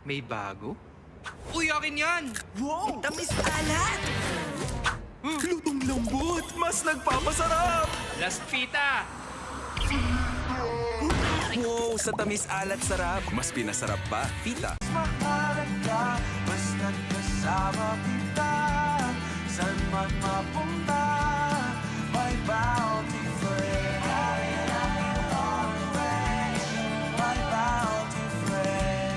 May bago? Uy, akin yan! Wow! Tamis alat! Lutong lambot! Mas nagpapasarap! Last pita! Wow! Sa tamis alat sarap! Mas pinasarap pa, Pita! Mahalaga, mas nagkasama kita. Saan man mapunta, may bounty friend. My bounty friend.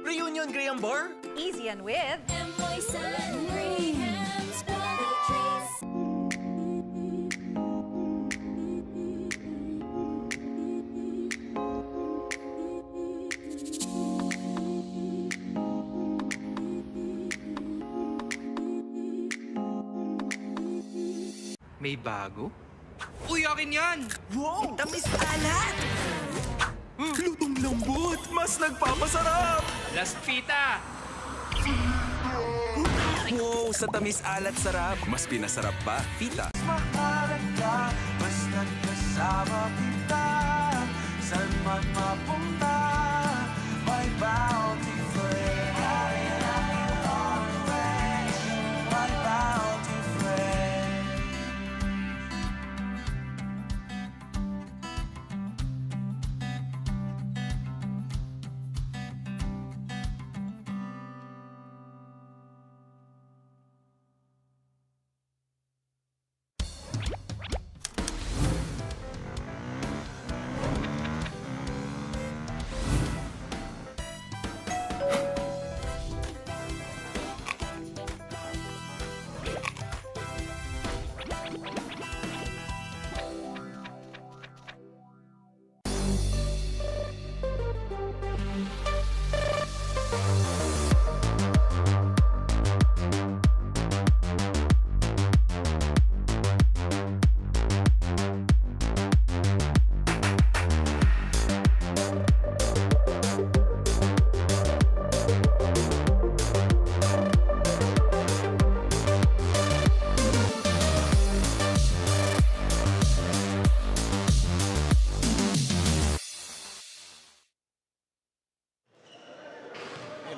Reunion Graham Bar? Easy and with May bago? Uy, akin yan! Wow! Tamis alat! Lutong lambot! Mas nagpapasarap! Last pita! Wow! Sa tamis alat sarap! Mas pinasarap pa, Pita! Mahalaga, mas nagkasama kita. Saan man mapunta, may bounty friend. My bounty friend.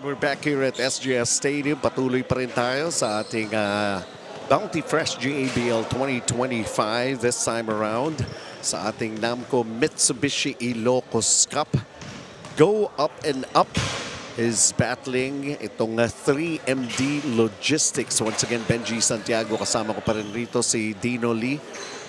We're back here at SGS Stadium. Patuloy pa rin tayo sa ating Bounty Fresh GABL 2025 this time around sa ating NAMCo Mitsubishi Ilocos Cup. Go Up and Up is battling itong 3MD Logistics. Once again, Benji Santiago, kasama ko pa rin rito si Dino Lee.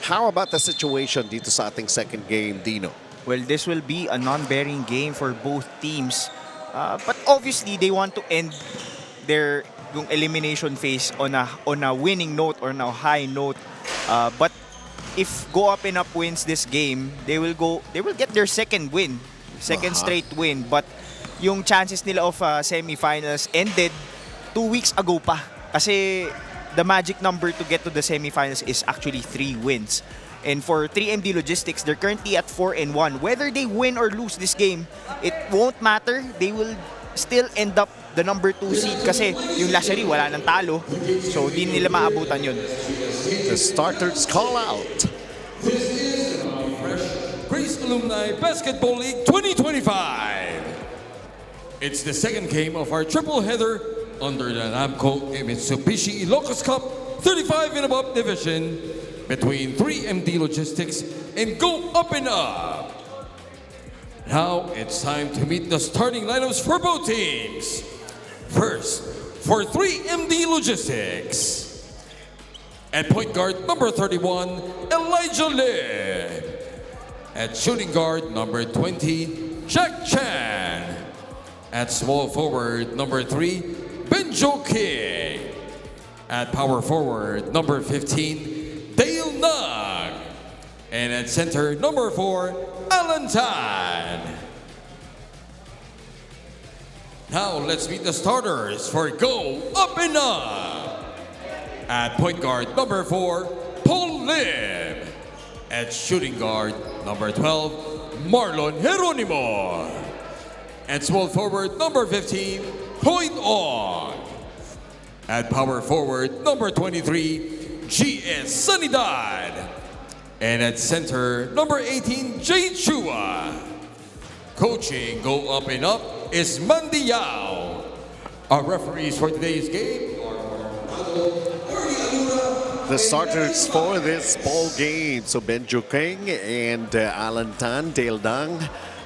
How about the situation dito sa ating second game, Dino? Well, this will be a non-bearing game for both teams. But obviously, they want to end their elimination phase on a winning note or on a high note. But if Go Up and Up wins this game, they will get their second win, straight win. But yung chances nila of semifinals ended 2 weeks ago pa. Kasi the magic number to get to the semifinals is actually 3 wins. And for 3MD Logistics, they're currently at 4-1. Whether they win or lose this game, it won't matter. They will still end up the number 2 seed kasi yung Lasherie wala nang talo. So, di nila maabutan yun. The starters call out. Grace Alumni Basketball League 2025. It's the second game of our triple header under the NAMCo Mitsubishi Ilocos Cup 35 and above division between 3MD Logistics and Go Up and Up. Now it's time to meet the starting lineups for both teams. First, for 3MD Logistics. At point guard, number 31, Elijah Lee. At shooting guard, number 20, Jack Chan. At small forward, number 3, Benjo King. At power forward, number 15, Dale Nug. And at center, number 4, Alan Tan. Now let's meet the starters for Go Up and Up. At point guard, number 4, Paul Lim. At shooting guard, number 12, Marlon Geronimo. At small forward, number 15, Point Ong. At power forward, number 23, GS Sanidad. And at center, number 18, Jay Chua. Coaching Go Up and Up is Mandy Yao. Our referees for today's game The starters for this ball game. So Benjo King and Alan Tan, Dale Dang,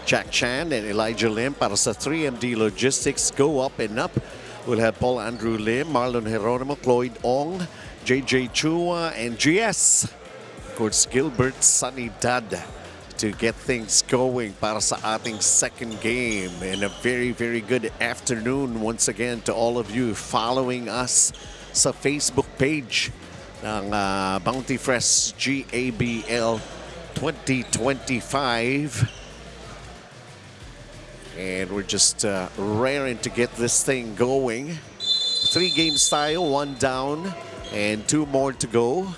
Jack Chan, and Elijah Lim. Para sa 3MD Logistics, Go Up and Up. We'll have Paul Andrew Lim, Marlon Geronimo, Cloyd Ong, JJ Chua, and GS. Of course, Gilbert Sanidad to get things going para sa ating second game. And a very, very good afternoon once again to all of you following us sa Facebook page ng Bounty Fresh GABL 2025. And we're just raring to get this thing going. 3 games tayo, 1 down, and 2 more to go.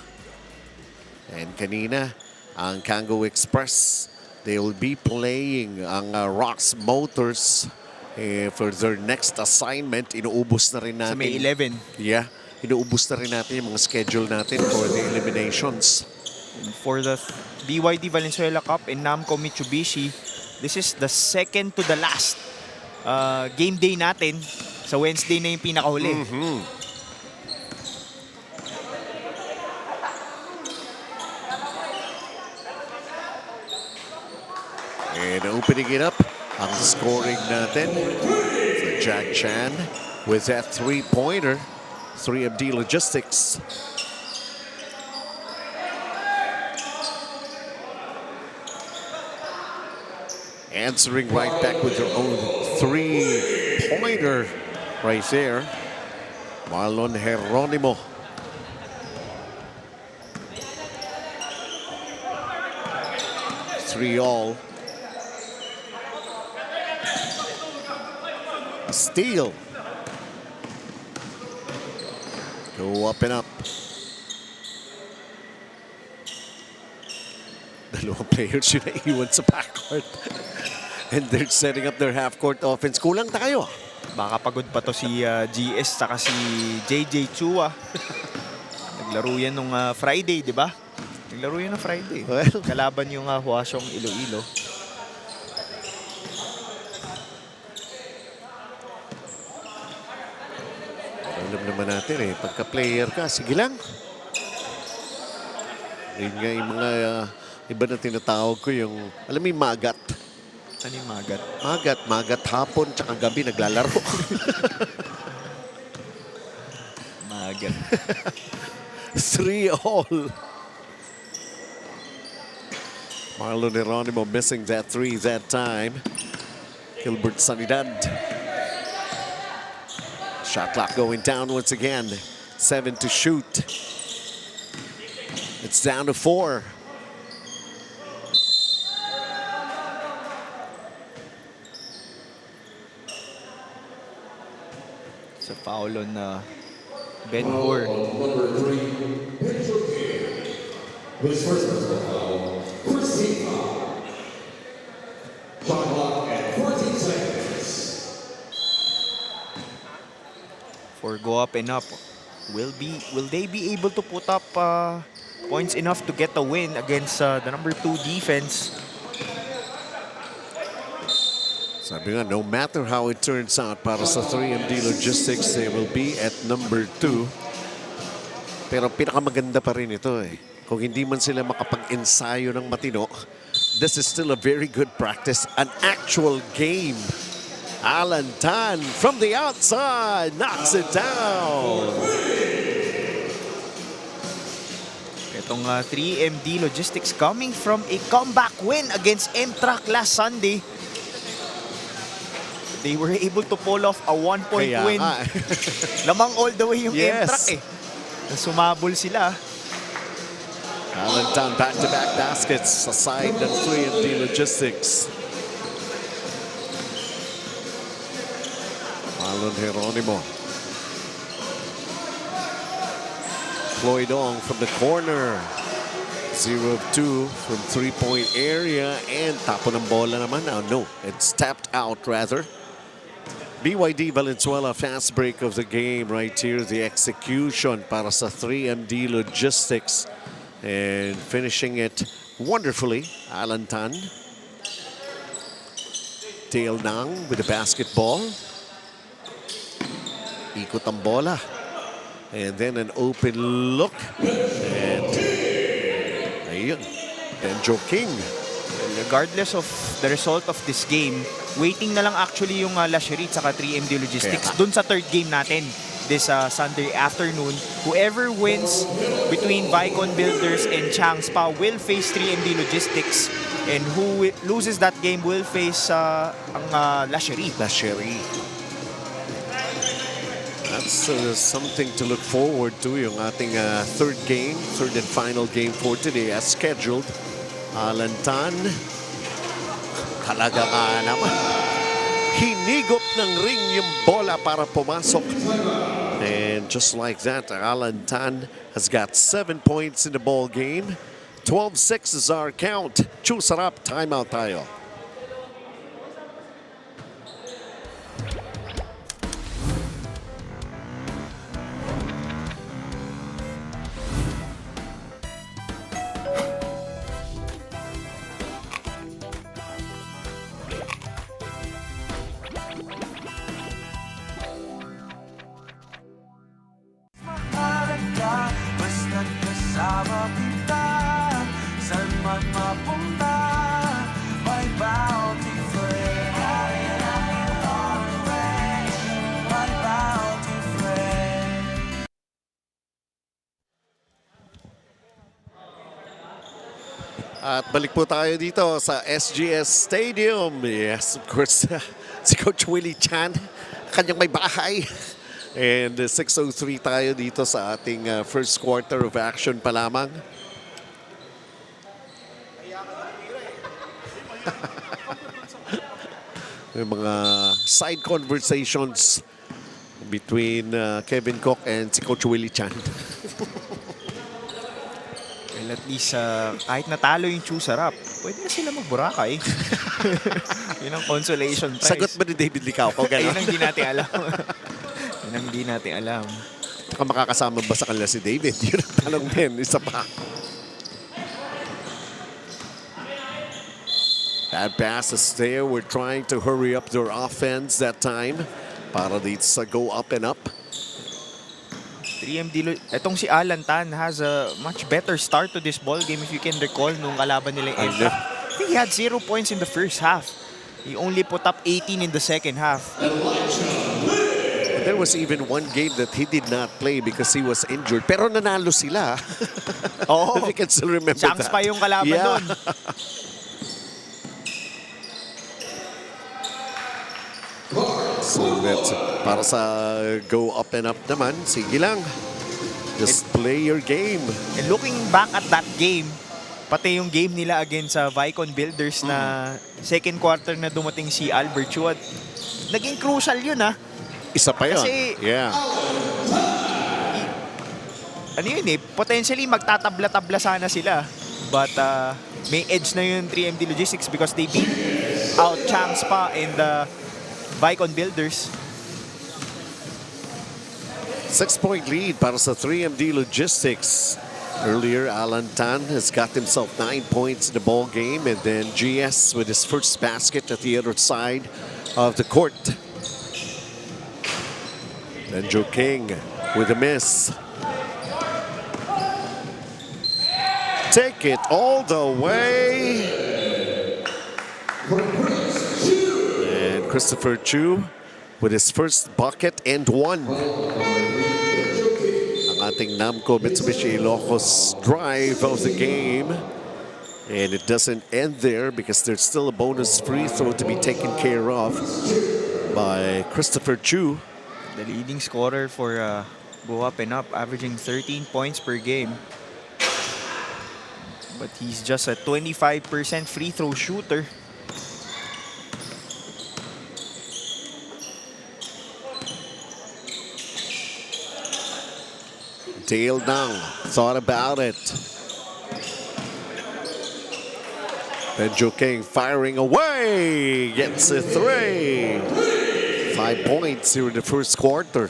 And kanina, ang Kango Express, they will be playing ang Rocks Motors for their next assignment. Inuubos na rin natin. Sa May 11. Yeah, inuubos na rin natin yung mga schedule natin for the eliminations. And for the BYD Valenzuela Cup in NAMCo Mitsubishi, this is the second to the last game day natin. Sa Wednesday na yung pinakahuli. And opening it up, ang scoring natin. So Jack Chan with that 3-pointer, 3MD Logistics. Answering right back with their own 3-pointer right there. Marlon Geronimo. Three all. Steal. Go up and up. Dalawang players yung naiwan sa backcourt. And they're setting up their half-court offense. Kulang tayo. Baka pagod pa to si GS saka si JJ Chua. Naglaro yan nung Friday, di ba? Naglaro yan ng Friday. Well, Kalaban yung Huasyong Iloilo. alam naman natin pagka-player ka, sige lang. Yun nga yung mga iba na tinatawag ko yung, alam mo yung magat. Ano yung magat? Magat hapon tsaka gabi naglalaro. Magat. 3 all. Marlon Geronimo missing that 3 that time. Gilbert Sanidad. Shot clock going down once again. 7 to shoot. It's down to 4. Sa foul on Ben Hur. His first personal foul. First team foul. Shot clock at 14 seconds. For go up and up, will they be able to put up points enough to get a win against the number 2 defense? Sabi nga, no matter how it turns out para sa 3MD Logistics, they will be at number 2. Pero pinakamaganda pa rin ito eh. Kung hindi man sila makapag-ensayo ng matino, this is still a very good practice. An actual game. Alan Tan from the outside knocks it down. Itong 3MD Logistics coming from a comeback win against M-Track last Sunday. They were able to pull off a 1-point Kaya win. nga. Lamang all the way yung Yes. M-Track eh. Sumabol sila. Alan Tan back-to-back baskets aside ng 3MD Logistics. Marlon Geronimo. Floyd Ong from the corner. 0 of 2 from 3-point area. And tapo ng bola naman. Oh, no, it's tapped out rather. BYD Valenzuela, fast break of the game right here. The execution para sa 3MD Logistics. And finishing it wonderfully, Alan Tan. Dale Nang with the basketball. Ikot ang bola. And then an open look. And ayun, Benjo King. Regardless of the result of this game, waiting na lang actually yung Lasherit saka 3MD Logistics Kaya. dun sa third game natin this Sunday afternoon. Whoever wins between Vicon Builders and Changspa will face 3MD Logistics, and who loses that game will face ang Lasherit. Lasheri. That's something to look forward to, yung ating third and final game for today as scheduled. Alan Tan. Talaga nga naman. Hinigop ng ring yung bola para pumasok. And just like that, Alan Tan has got 7 points in the ball game. 12-6 is our count. Chusarap, timeout tayo. Mahalaga, basta't kasama kita. Saan man mapunta, may bounty friend. My bounty friend. At balik po tayo dito sa SGS Stadium. Yes, of course, si Coach Willie Chan, kanyang may bahay. And 6:03 tayo dito sa ating first quarter of action pa lamang. May mga side conversations between Kevin Cook and si Coach Willie Chan. Well, at least kahit natalo yung Chusarap, pwede na sila mag-Boracay. Yun ang consolation prize. Sagot ba ni David Licao? O Yun gano'n? ang hindi natin alam. Yun ang hindi natin alam. Baka makakasama ba sa kanila si David? Yun ang tanong din. Isa pa. That pass is there. We're trying to hurry up their offense that time para dito sa go up and up. 3MD, itong si Alan Tan has a much better start to this ball game if you can recall nung kalaban nila yung M-Track. I think he had 0 points in the first half. He only put up 18 in the second half. There was even one game that he did not play because he was injured. Pero nanalo sila. Oo. If you can still remember Changs that. pa yung kalaban Yeah. doon. So that's para sa go up and up naman. Sige lang. Just play your game. And looking back at that game, pati yung game nila against sa Vicon Builders na second quarter na dumating si Albert Chuad, naging crucial yun ah. Isa pa yun. Kasi- Yeah. ano yun eh, potentially magtatabla-tabla sana sila. But may edge na yung 3MD Logistics because they beat out Champs pa and Vicon Builders. 6-point lead para sa 3MD Logistics. Earlier, Alan Tan has got himself 9 points in the ball game, and then GS with his first basket at the other side of the court. Then Joe King with a miss. Take it all the way. And Christopher Chu with his first bucket and one. Ang ating NAMCo Mitsubishi Ilocos drive of the game. And it doesn't end there because there's still a bonus free throw to be taken care of by Christopher Chu. The leading scorer for Go Up and Up, averaging 13 points per game. But he's just a 25% free throw shooter. Dale Nang thought about it. Benjo King firing away. Gets a three. 5 points here in the first quarter.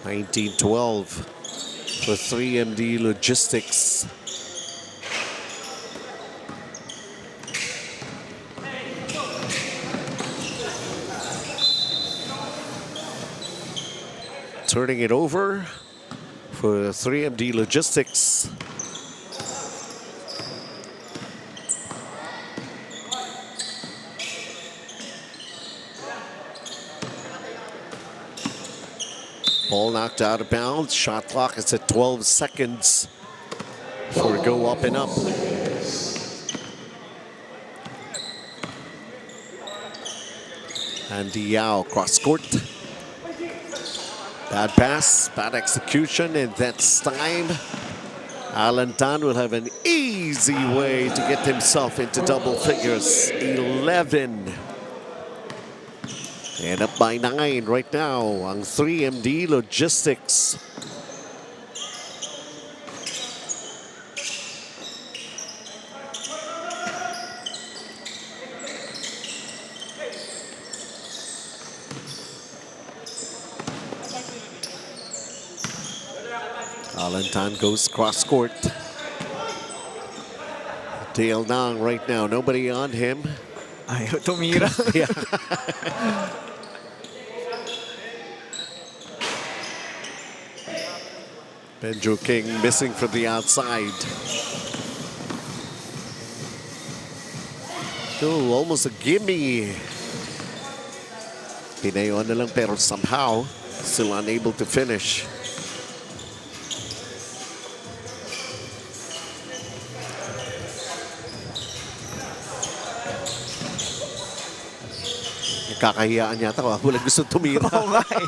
19-12 for 3MD Logistics. Turning it over for 3MD Logistics. Ball knocked out of bounds. Shot clock is at 12 seconds for Go Up and Up. And Yao cross court. Bad pass, bad execution, and that's time. Alan Tan will have an easy way to get himself into double figures. 11. And up by 9 right now on 3MD Logistics. Alan Tan goes cross court. Dale Nang right now, nobody on him. Ayaw tumira. Yeah. Benjo King missing from the outside. Oh, almost a gimme. Pinayon na lang pero somehow still unable to finish. Kakahiyaan yata ko. Walang gusto tumira. Oo nga eh.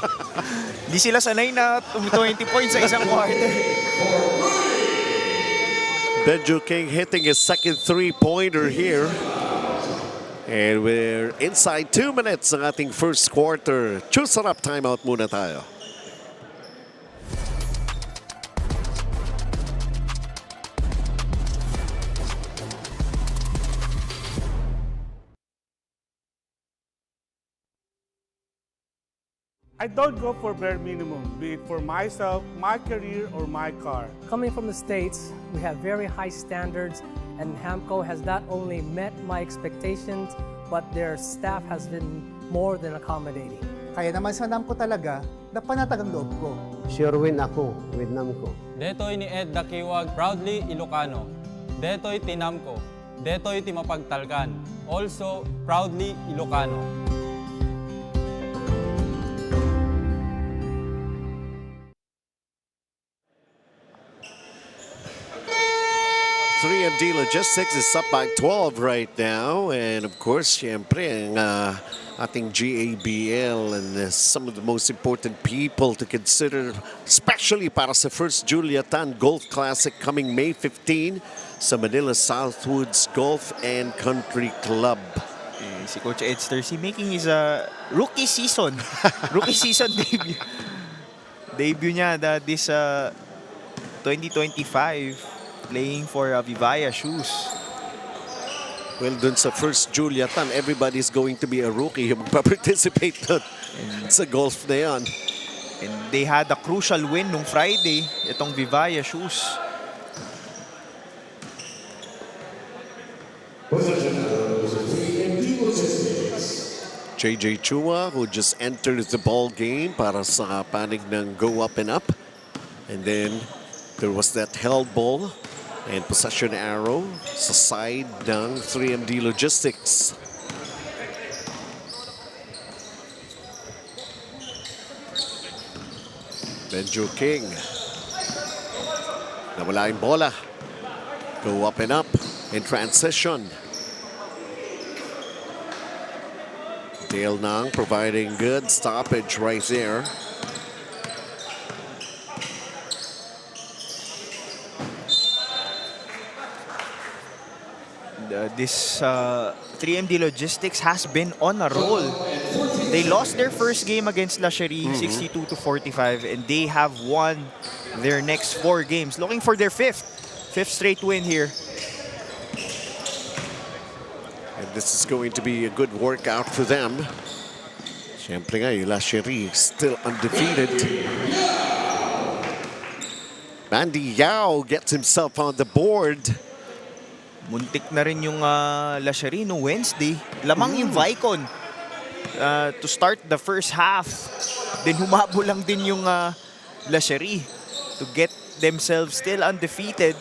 Di sila sanay na 20 points sa isang quarter. Benjo King hitting his second three-pointer here. And we're inside 2 minutes ng ating first quarter. Choose up timeout muna tayo. I don't go for bare minimum, be it for myself, my career, or my car. Coming from the States, we have very high standards, and NAMCo has not only met my expectations, but their staff has been more than accommodating. Kaya naman sa NAMCo talaga, napanatag ang loob ko. Sure win ako with NAMCo. Detoy ni Ed Dakiwag, proudly Ilocano. Detoy ti NAMCo. Detoy ti Mapagtalkan. Also, proudly Ilocano. 3MD Logistics is up by 12 right now. And of course, syempre, ang ating GABL and some of the most important people to consider, especially para sa first Julia Tan Golf Classic coming May 15 sa Manila Southwoods Golf and Country Club. Si Coach Ed Stersey making his rookie season. Rookie season debut. Debut niya this 2025 playing for Vivaya Shoes. Well, dun sa first Juliatan, everybody's going to be a rookie yung magpa-participate dun sa golf na yan. And they had a crucial win nung Friday, itong Vivaya Shoes. JJ Chua, who just entered the ball game para sa panig ng go up and up. And then there was that held ball and possession arrow sa side ng 3MD Logistics. Benjo King. Nawala yung bola. Go up and up in transition. Dale Nang providing good stoppage right there. This 3MD Logistics has been on a roll. They lost their first game against La Cherie, 62-45, and they have won their next 4 games, looking for their fifth straight win here. And this is going to be a good workout for them. Siyempre nga, yung La Cherie still undefeated. Mandy Yao gets himself on the board. Muntik na rin yung La Cherie no Wednesday. Lamang yung Vicon to start the first half. Then humabo lang din yung La Cherie to get themselves still undefeated.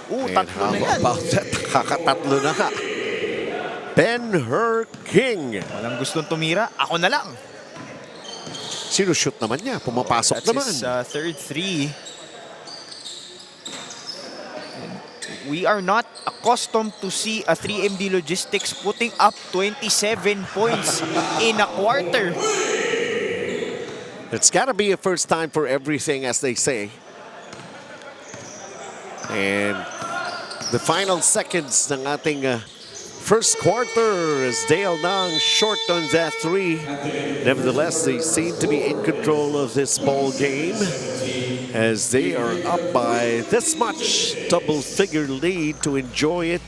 Tatlo na yan. About that? Kakatatlo na ka. Ben-Hur King. Walang gustong tumira. Ako na lang. Sinushoot naman niya. Pumapasok That's naman. his third three. We are not accustomed to see a 3MD Logistics putting up 27 points in a quarter. It's got to be a first time for everything, as they say. And the final seconds ng ating first quarter as Dale Nang short on that 3. Nevertheless, they seem to be in control of this ball game as they are up by this much, double-figure lead to enjoy it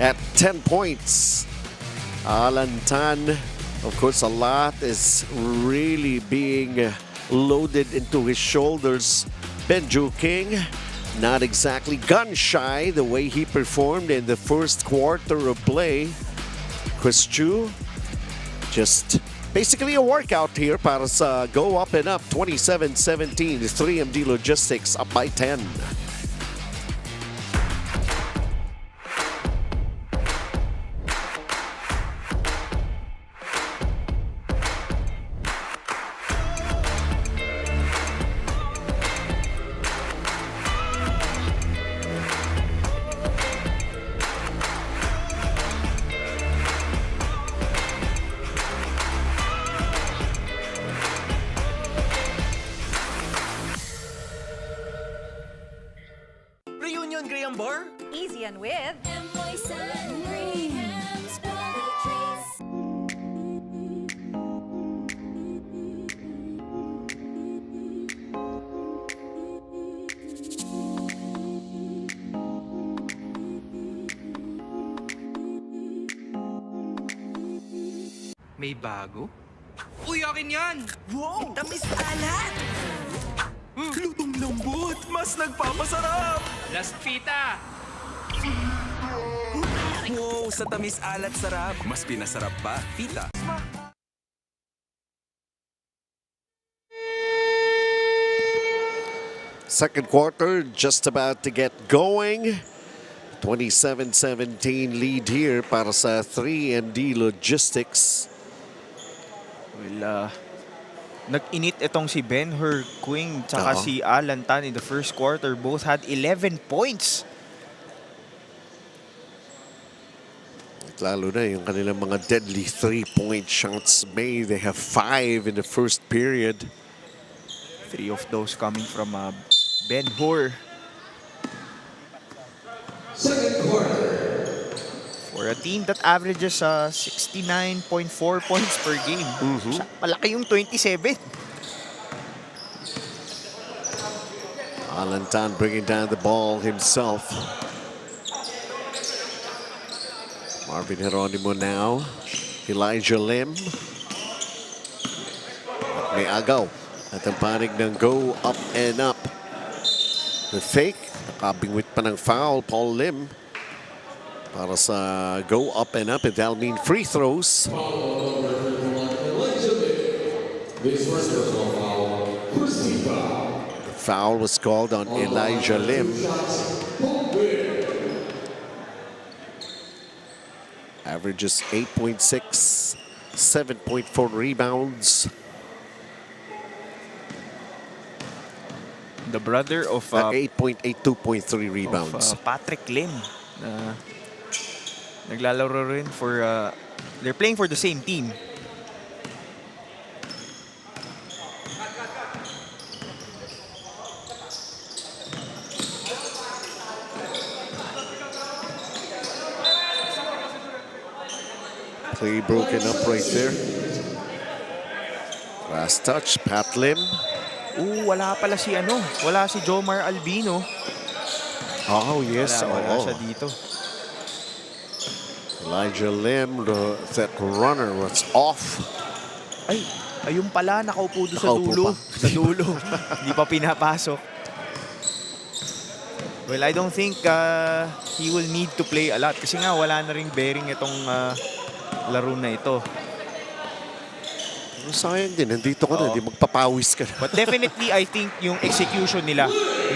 at 10 points. Alan Tan, of course, a lot is really being loaded into his shoulders. Benjo King, not exactly gun-shy the way he performed in the first quarter of play. Chris Chu, just basically a workout here para sa go up and up 27-17. 3MD Logistics up by 10. Easy and with May bago? Uy, akin yan! Wow! Tamis alat! Lutong lambot! Mas nagpapasarap! Last fita! Wow! Sa tamis alat sarap! Mas pinasarap pa, Pita! Second quarter just about to get going. 27-17 lead here para sa 3MD Logistics. Well, nag-init itong si Ben-Hur King tsaka si Alan Tan in the first quarter. Both had 11 points. At lalo na yung kanilang mga deadly 3-point shots made. They have 5 in the first period. 3 of those coming from Ben-Hur. Second quarter. For a team that averages 69.4 points per game. Malaki yung 27. Alantan bringing down the ball himself. Marvin Geronimo now. Elijah Lim. At may agaw. At ang panig ng go up and up. The fake. Nakabingwit pa ng foul. Paul Lim. Para sa go up and up. And that'll mean free throws. The foul was called on Elijah Lim. Averages 8.6, 7.4 rebounds. The brother of 8.8, 2.3 rebounds. Patrick Lim. Naglalaro rin for, they're playing for the same team. Play broken up right there. Last touch, Pat Lim. Wala pala si wala si Jomar Albino. Oh, yes. Wala siya dito. Elijah Lim, that runner was off. Ayun pala, nakaupo doon sa dulo. Sa dulo. Hindi pa pinapasok. Well, I don't think he will need to play a lot. Kasi nga, wala na ring bearing itong laro na ito. Pero sayang din, nandito ka na, hindi magpapawis ka na. But definitely, I think yung execution nila,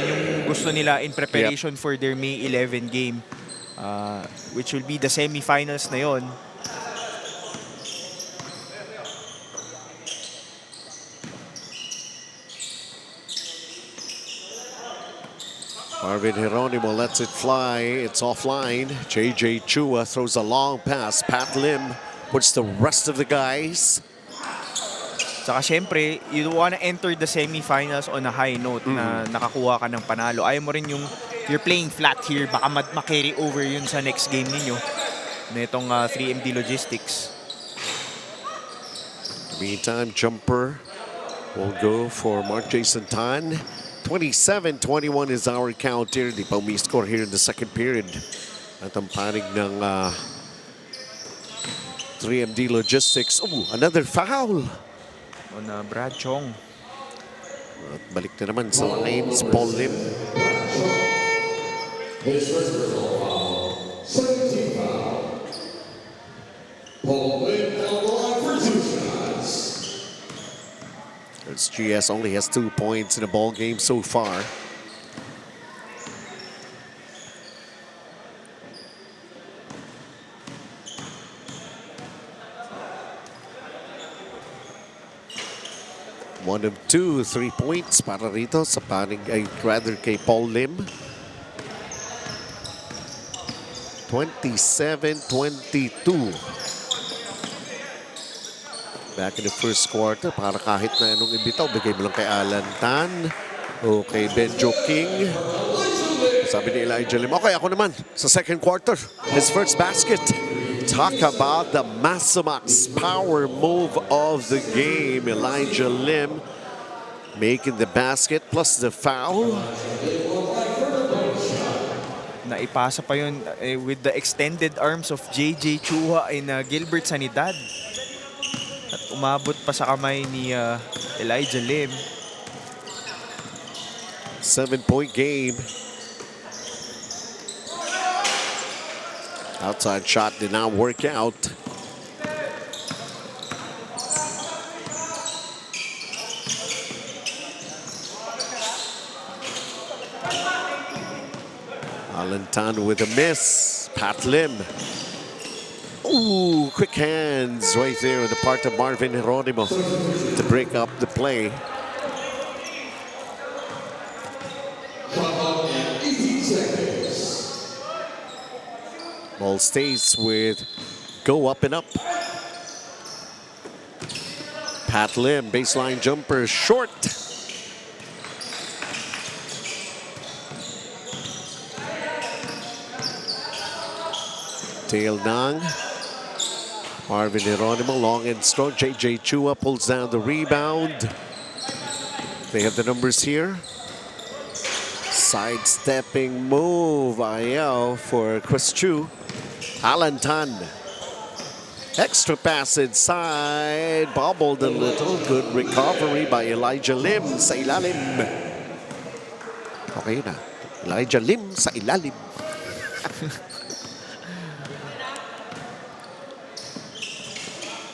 yung gusto nila in preparation for their May 11 game, which will be the semifinals na yon. Marvin Geronimo lets it fly. It's offline. JJ Chua throws a long pass. Pat Lim puts the rest of the guys. Saka syempre, you wanna enter the semifinals on a high note na nakakuha ka ng panalo. Ayaw mo rin yung you're playing flat here. Baka ma-carry over yun sa next game ninyo na itong 3MD Logistics. Meantime, jumper will go for Mark Jason Tan. 27-21 is our count here. Di pa umi-score here in the second period. At ang panig ng 3MD Logistics. Oh, another foul. On Brad Chong. At balik na naman sa lanes, Paul Lim. His first personal foul, 17 foul. Paul Lim on the line for 2 shots. SGS only has 2 points in the ball game so far. One of 2 3 points para rito sa panig ay rather kay Paul Lim. 27-22. Back in the first quarter, para kahit na anong ibitaw, bigay mo lang kay Alan Tan o kay Benjo King. Sabi ni Elijah Lim, okay, ako naman sa second quarter. His first basket. Talk about the Maximax power move of the game. Elijah Lim making the basket plus the foul. Naipasa pa yun with the extended arms of JJ Chua and Gilbert Sanidad. At umabot pa sa kamay ni Elijah Lim. 7-point game. Outside shot did not work out. Alantan with a miss. Pat Lim. Ooh, quick hands right there on the part of Marvin Geronimo to break up the play. Ball stays with go up and up. Pat Lim, baseline jumper, short. Tail Nang. Marvin Geronimo, long and strong. JJ Chua pulls down the rebound. They have the numbers here. Sidestepping move, Ayaw for Chris Chu. Alan Tan. Extra pass inside. Bobbled a little. Good recovery by Elijah Lim sa ilalim. Okay na. Elijah Lim sa ilalim.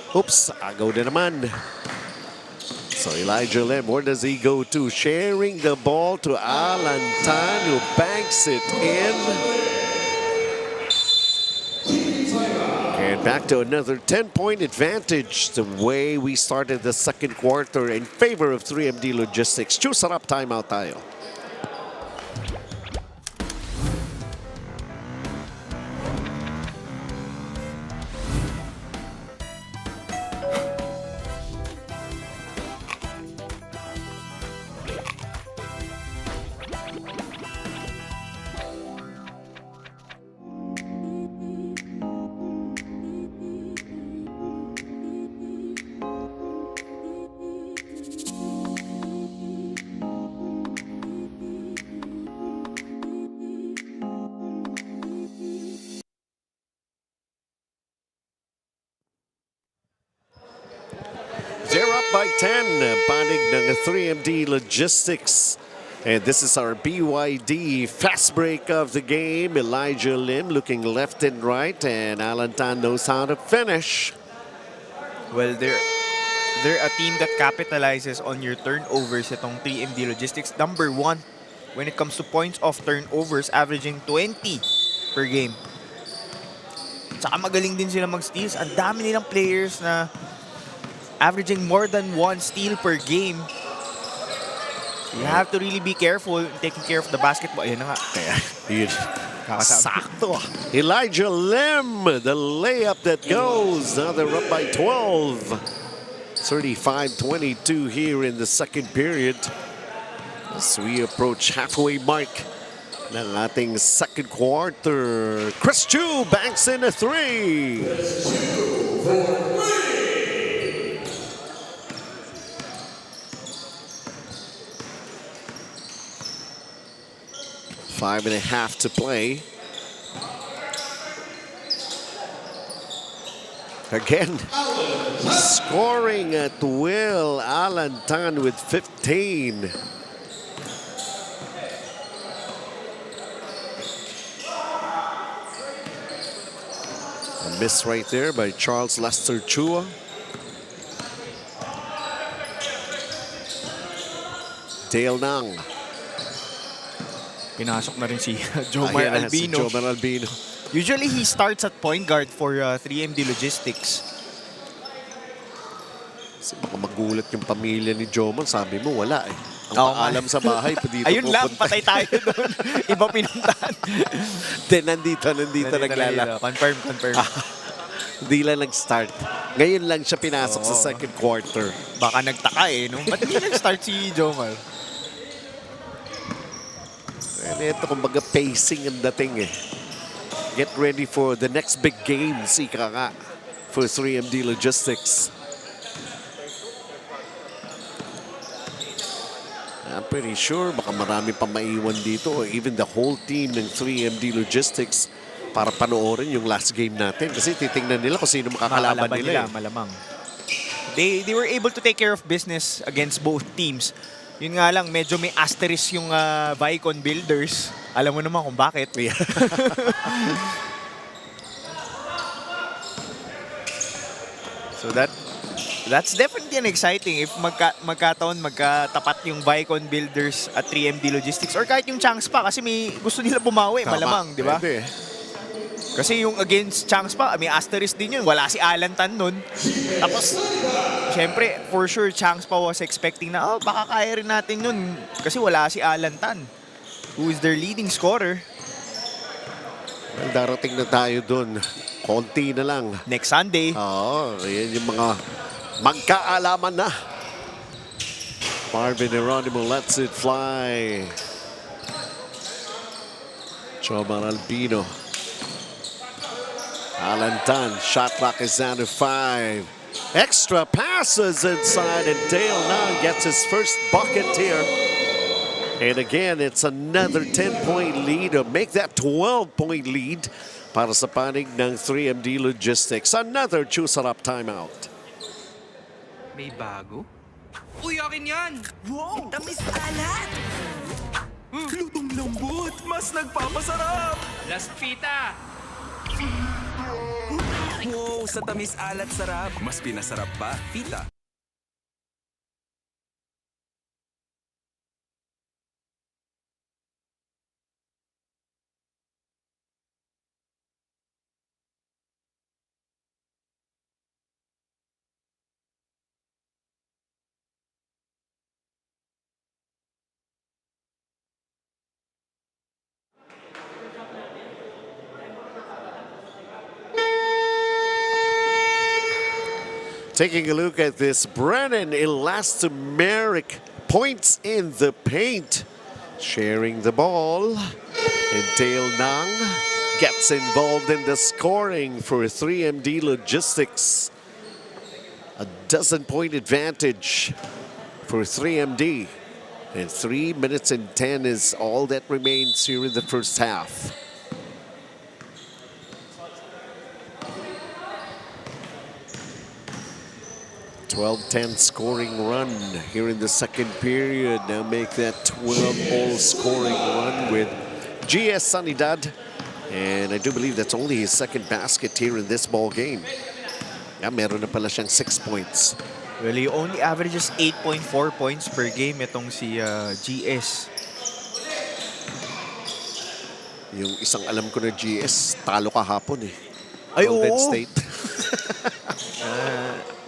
Oops, agaw na naman. So Elijah Lim, where does he go to? Sharing the ball to Alan Tan, who banks it in. And back to another 10-point advantage the way we started the second quarter in favor of 3MD Logistics. Choose sarap, timeout tayo. They're up by 10. Panig ng 3MD Logistics. And this is our BYD fast break of the game. Elijah Lim looking left and right. And Alan Tan knows how to finish. Well, they're a team that capitalizes on your turnovers, itong 3MD Logistics. Number 1 when it comes to points of turnovers, averaging 20 per game. Tsaka magaling din sila mag-steals. Ang dami nilang players na averaging more than 1 steal per game. You have to really be careful taking care of the basketball. Ayan na nga. Yun. Sakto. Elijah Lim, the layup that goes. Now they're up by 12. 35-22 here in the second period. As we approach halfway mark ng ating second quarter. Chris Chu banks in a 3. 5.5 to play. Again, scoring at will. Alan Tan with 15. A miss right there by Charles Lester Chua. Dale Nang. Pinasok na rin si Jomar Albino. Si Jomar Albino. Usually he starts at point guard for 3MD Logistics. Kasi baka magulat yung pamilya ni Jomar. Sabi mo, wala eh. Ang paalam sa bahay, dito ayun lang, patay tayo doon. Iba pinuntahan. Then nandito naglalaro. Confirm. Hindi lang nag-start. Ngayon lang siya pinasok sa second quarter. Baka nagtaka eh, no? Ba't hindi nag-start si Jomar? And ito, kumbaga pacing ang dating eh. Get ready for the next big games, ika nga, for 3MD Logistics. I'm pretty sure baka marami pa maiwan dito, or even the whole team ng 3MD Logistics para panoorin yung last game natin. Kasi titingnan nila kung sino makakalaban nila. Malamang. They were able to take care of business against both teams. Yun nga lang, medyo may asterisk yung Vicon Builders. Alam mo naman kung bakit. So that's definitely an exciting if magkatapat yung Vicon Builders at 3MD Logistics or kahit yung Changs pa kasi may gusto nila bumawi, malamang, di ba? Kasi yung against Changs pa, may asterisk din yun. Wala si Alan Tan nun. Tapos, syempre, for sure, Changs pa was expecting na, baka kaya rin natin yun. Kasi wala si Alan Tan, who is their leading scorer. Well, darating na tayo dun. Konti na lang. Next Sunday. Oo, yan yung mga magkaalaman na. Marvin Geronimo lets it fly. Jomar Albino. Alan Tan, shot clock is down to 5. Extra passes inside, and Dale Nang gets his first bucket here. And again, it's another 10-point lead, or make that 12-point lead para sa panig ng 3MD Logistics. Another choose-up timeout. May bago? Uy, akin yan! Wow! Tamis alat! Lutong lambot! Mas nagpapasarap! Last fita! Wow! Sa tamis alat sarap! Mas pinasarap pa, Fita. Taking a look at this, Brennan elastomeric points in the paint. Sharing the ball. And Dale Nang gets involved in the scoring for 3MD Logistics. A dozen-point advantage for 3MD. And 3 minutes and 10 is all that remains here in the first half. "12-10 scoring run here in the second period. Now make that 12-all scoring run with GS Sanidad. And I do believe that's only his second basket here in this ball game. Yeah, meron na pala siyang 6 points. Well, he only averages 8.4 points per game itong si GS. Yung isang alam ko na GS, talo kahapon eh. Ay, Golden oo. State.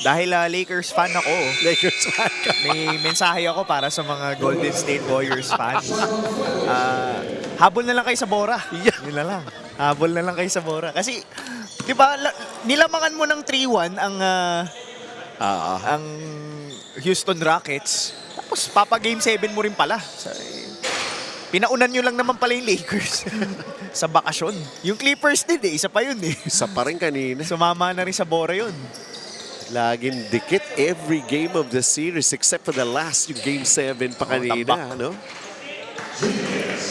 Dahil Lakers fan ako, Lakers fan ka. may mensahe ako para sa mga Golden State Warriors fans. Habol na lang kayo sa Bora. Yun na lang. Habol na lang kayo sa Bora. Kasi, di ba, nilamangan mo ng 3-1 ang Houston Rockets. Tapos, papa game 7 mo rin pala. Pinaunan nyo lang naman pala yung Lakers sa bakasyon. Yung Clippers din eh, isa pa yun eh. Isa pa rin kanina. Sumama na rin sa Bora yun. Laging dikit every game of the series except for the last, yung game 7 pa kanina. No?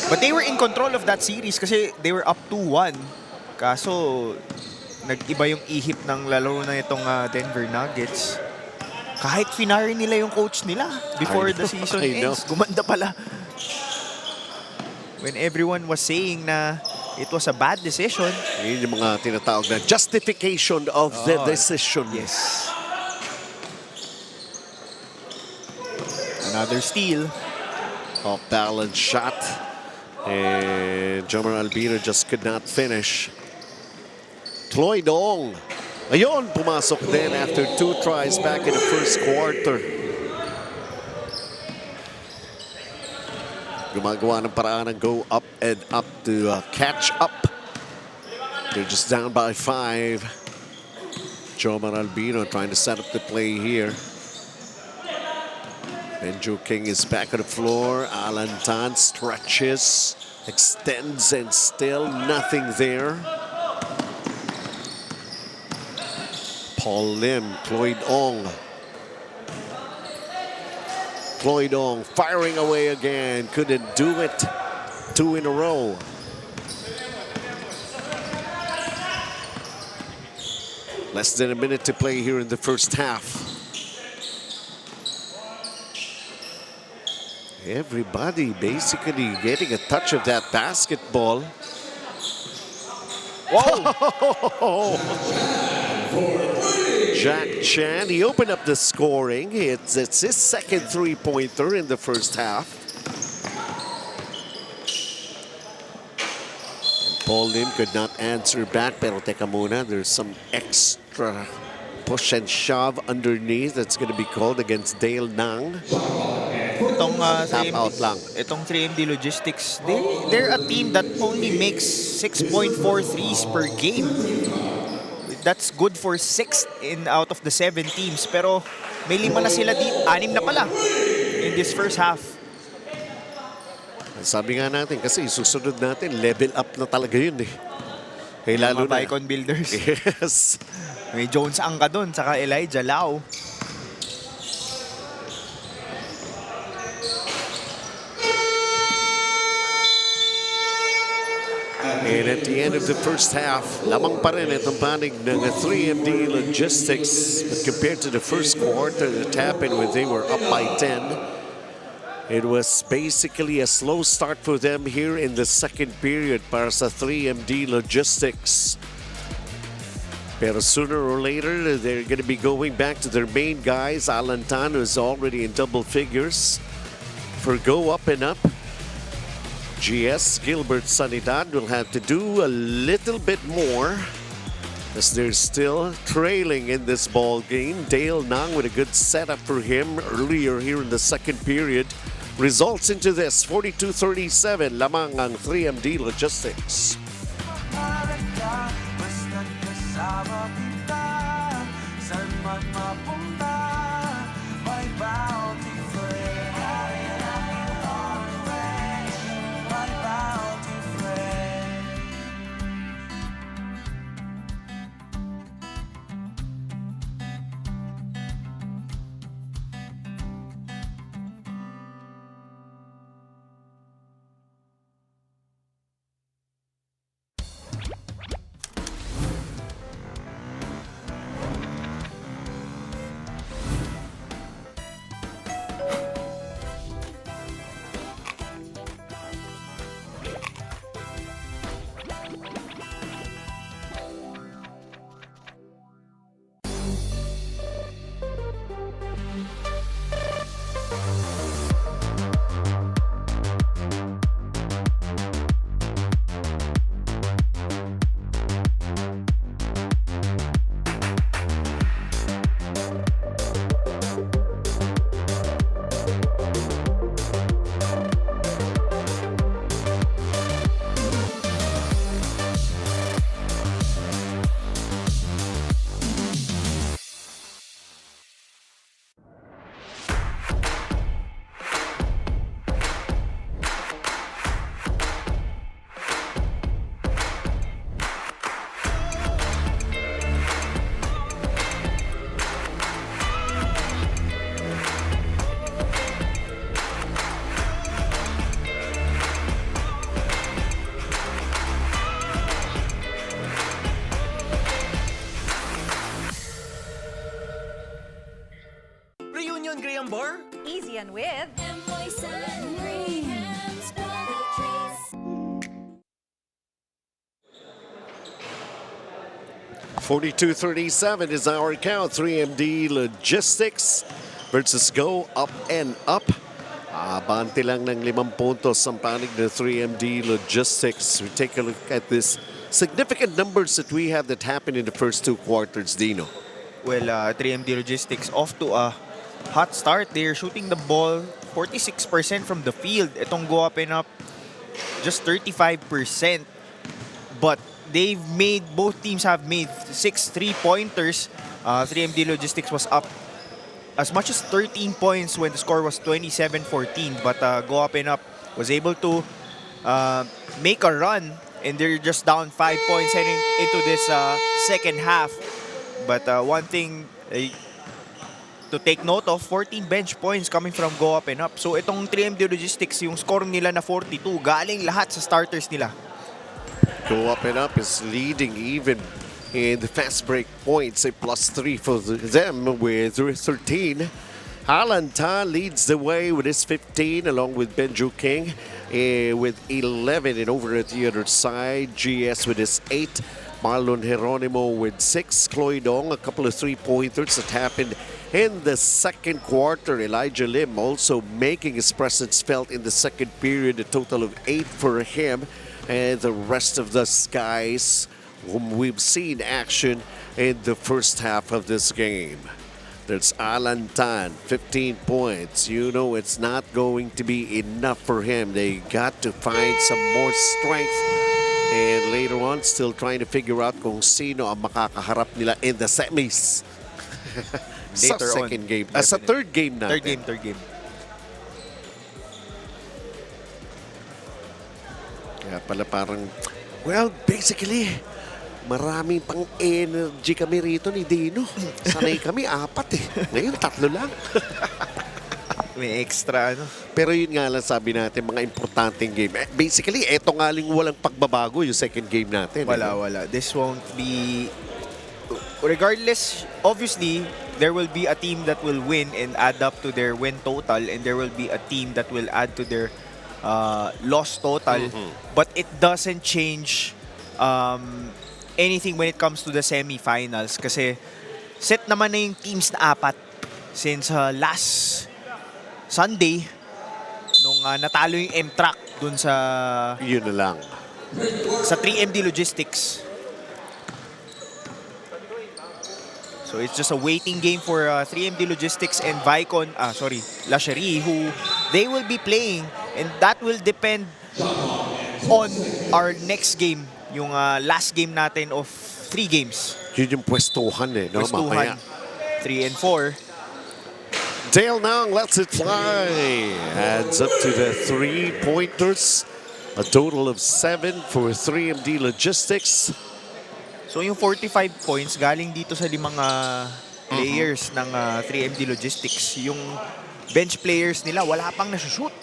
But they were in control of that series kasi they were up 2-1. Kaso, nag-iba yung ihip ng laro na itong Denver Nuggets. Kahit finari nila yung coach nila before the season ends. Gumanda pala. When everyone was saying na it was a bad decision. Yun yung mga tinatawag na justification of the decision. Yes. Another steal. Off-balance shot. And Jomar Albino just could not finish. Tloy Dong. Ayun, pumasok din after 2 tries back in the first quarter. Gumagawa ng paraan ng go up and up to catch up. They're just down by 5. Jomar Albino trying to set up the play here. Benjo King is back on the floor. Alan Tan stretches, extends, and still nothing there. Paul Lim, Cloyd Ong. Cloyd Ong firing away again. Couldn't do it. 2 in a row. Less than a minute to play here in the first half. Everybody basically getting a touch of that basketball. Whoa! Jack Chan, he opened up the scoring. It's his second three-pointer in the first half. Paul Lim could not answer back, pero teka muna, there's some extra push and shove underneath that's going to be called against Dale Nang. Itong Tap out lang. Itong 3MD Logistics, they're a team that only makes 6.4 threes per game. That's good for 6 out of the 7 teams. Pero may 5 na sila dito, 6 na pala in this first half. Sabi nga natin, kasi susunod natin, level up na talaga yun eh. lalo mga Vicon builders. Yes. May Jones Angka doon, saka Elijah Lau. And at the end of the first half, lamang pa rin itong panig ng 3MD Logistics. But compared to the first quarter that happened when they were up by 10, it was basically a slow start for them here in the second period para sa 3MD Logistics. Pero sooner or later, they're going to be going back to their main guys. Alan Tan is already in double figures for go up and up. GS Gilbert Sanidad will have to do a little bit more as they're still trailing in this ball game. Dale Nang with a good setup for him earlier here in the second period. Results into this, 42-37, lamang ang 3MD Logistics. Mahalaga, basta't kasama kita. Saan man mapunta, may bounty friend. My bounty friend. Reunion Graham Bar? Easy and with Poison Graham's Poetries. 42-37 is our count. 3MD Logistics versus Go Up and Up. Abante lang ng 5 puntos ang panig ng 3MD Logistics. We take a look at this significant numbers that we have that happened in the first 2 quarters, Dino. Well, 3MD Logistics off to a hot start. They're shooting the ball 46% from the field. Itong Go Up and Up, just 35%. But both teams have made 6 3-pointers. 3MD Logistics was up as much as 13 points when the score was 27-14. But Go Up and Up was able to make a run, and they're just down 5 points heading into this second half. But one thing to take note of, 14 bench points coming from Go Up and Up. So itong 3MD Logistics, yung score nila na 42, galing lahat sa starters nila. Go Up and Up is leading even in the fast break points, a +3 for them with 13. Alan Ta leads the way with his 15, along with Benjo King with 11. And over at the other side, GS with his 8. Marlon Geronimo with 6. Chloe Dong, a couple of 3-pointers that happened in the second quarter. Elijah Lim also making his presence felt in the second period, a total of 8 for him. And the rest of the guys whom we've seen action in the first half of this game. There's Alan Tan, 15 points. You know it's not going to be enough for him. They got to find some more strength. And later on, still trying to figure out kung sino ang makakaharap nila in the semis. Sa second game. Sa third game natin. Third game. Kaya pala parang, well, basically, Maraming pang energy kami rito ni Dino. Sanay kami 4 eh. Ngayon 3 lang. May extra, ano? Pero yun nga lang sabi natin, mga importanteng game. Basically, eto nga lang walang pagbabago yung second game natin. Wala. This won't be... Regardless, obviously, there will be a team that will win and add up to their win total, and there will be a team that will add to their loss total. But it doesn't change anything when it comes to the semifinals kasi set naman na yung teams na 4 since last Sunday nung natalo yung M-Track dun sa Yun na lang. sa 3MD Logistics. So it's just a waiting game for 3MD Logistics and Lacherie, who they will be playing, and that will depend on our next game, yung last game natin of 3 games. Yun yung pwestuhan eh. No? Mamaya. 3 and 4. Dale Nang lets it fly. Adds up to the 3-pointers. A total of 7 for 3MD Logistics. So yung 45 points galing dito sa 5 players ng 3MD Logistics. Yung bench players nila wala pang nasushoot.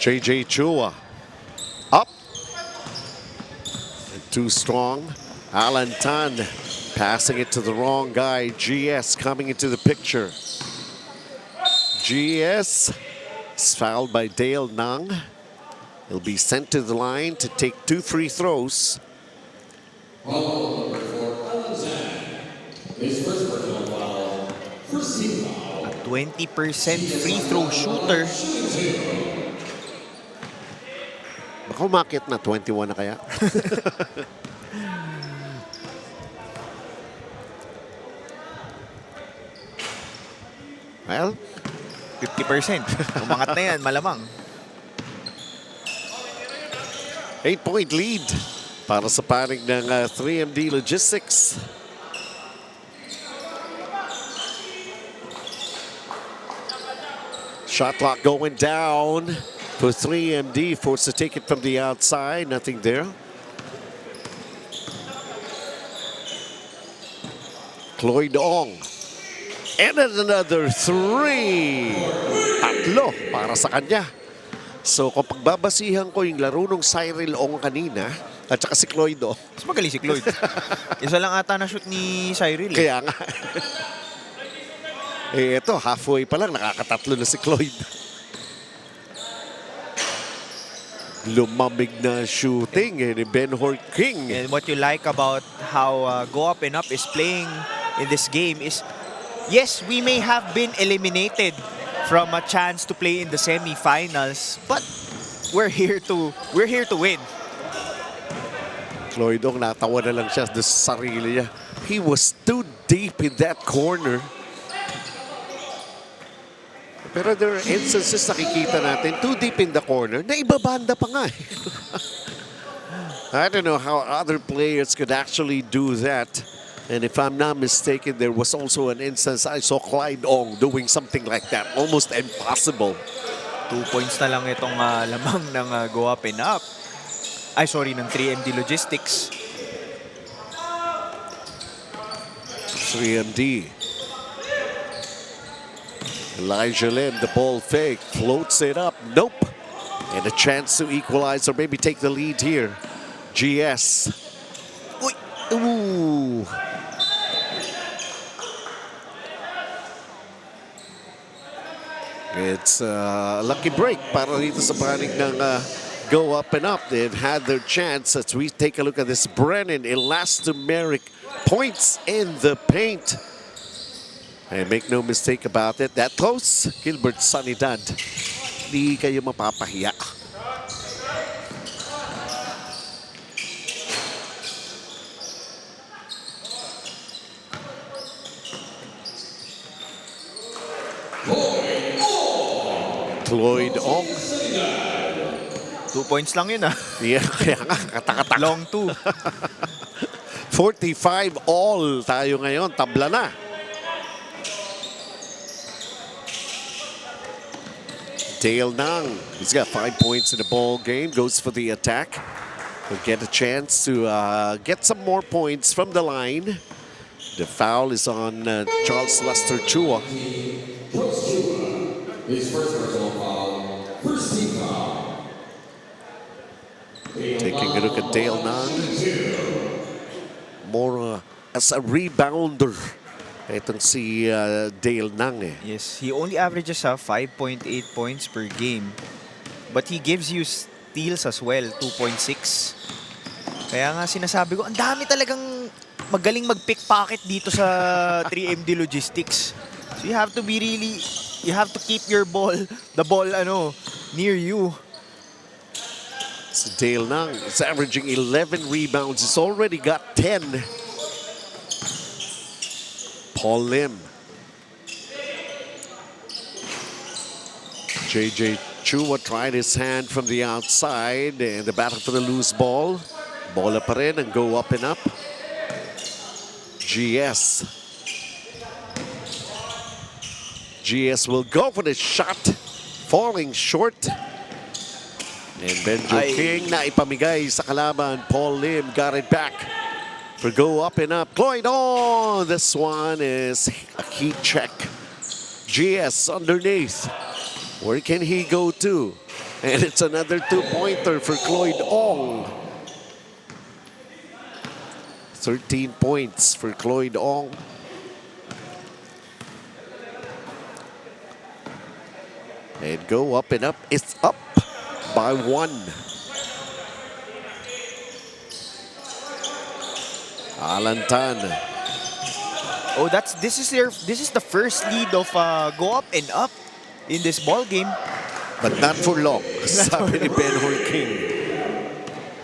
JJ Chua up. And too strong. Alan Tan passing it to the wrong guy. GS coming into the picture. GS is fouled by Dale Nang. He'll be sent to the line to take 2 free throws. A 20% free throw shooter. Baka umakit na 21 na kaya. Well, 50%. Umangat na yan, malamang. 8-point lead para sa panig ng 3MD Logistics. Shot clock going down for 3MD. Forced to take it from the outside. Nothing there. Cloyd Ong. And another 3. Tatlo para sa kanya. So kung pagbabasihan ko yung laro ng Cyril Ong kanina at saka si Cloyd Ong. Mas magaling si Cloyd. Isa lang ata na shoot ni Cyril. Kaya nga. Eto, halfway pa lang, nakakatatlo na si Cloyd. Lumamig na shooting ni Ben Hort King. And what you like about how Go Up and Up is playing in this game is, yes, we may have been eliminated from a chance to play in the semifinals, but we're here to win. Cloyd Ong, natawa na lang siya sa sarili niya. He was too deep in that corner. Pero there are instances nakikita natin, too deep in the corner, na ibabanda pa nga. I don't know how other players could actually do that. And if I'm not mistaken, there was also an instance I saw Clyde Ong doing something like that. Almost impossible. 2 points na lang itong lamang ng Go Up and Up. Ay, sorry, ng 3MD Logistics. 3MD. Elijah Lim, the ball fake, floats it up. Nope. And a chance to equalize or maybe take the lead here. GS. Uy. Ooh. It's a lucky break para dito sa panig ng Go Up and Up. They've had their chance as we take a look at this Brennan elastomeric points in the paint. And make no mistake about it, that close, Gilbert Sanidad. Di kayo mapapahiya. Cloyd Ong. 2 points lang yun Yeah, kaya nga, katak-katak. Long 2. 45 all tayo ngayon, tabla na. Dale Nang, he's got 5 points in the ball game, goes for the attack. Will get a chance to get some more points from the line. The foul is on Charles Lester Chua. His first personal foul, first team foul. Taking a look at Dale Nang. More as a rebounder. Itong si Dale Nang eh. Yes, he only averages 5.8 points per game. But he gives you steals as well, 2.6. Kaya nga sinasabi ko, ang dami talagang magaling mag-pickpocket dito sa 3MD Logistics. So you have to be really, you have to keep your ball, the ball near you. So Dale Nang is averaging 11 rebounds. He's already got 10. Paul Lim. JJ Chua tried his hand from the outside and the battle for the loose ball. Bola pa rin and go up and up. GS. GS will go for the shot. Falling short. And Benjo King na ipamigay sa kalaban. Paul Lim got it back. For go up and up. Cloyd, oh, this one is a heat check. GS underneath. Where can he go to? And it's another two-pointer for Cloyd Ong. 13 points for Cloyd Ong. And go up and up. It's up by 1. Alan Tan. Oh, this is the first lead of go up and up in this ball game. But not for long, sabi ni Ben King.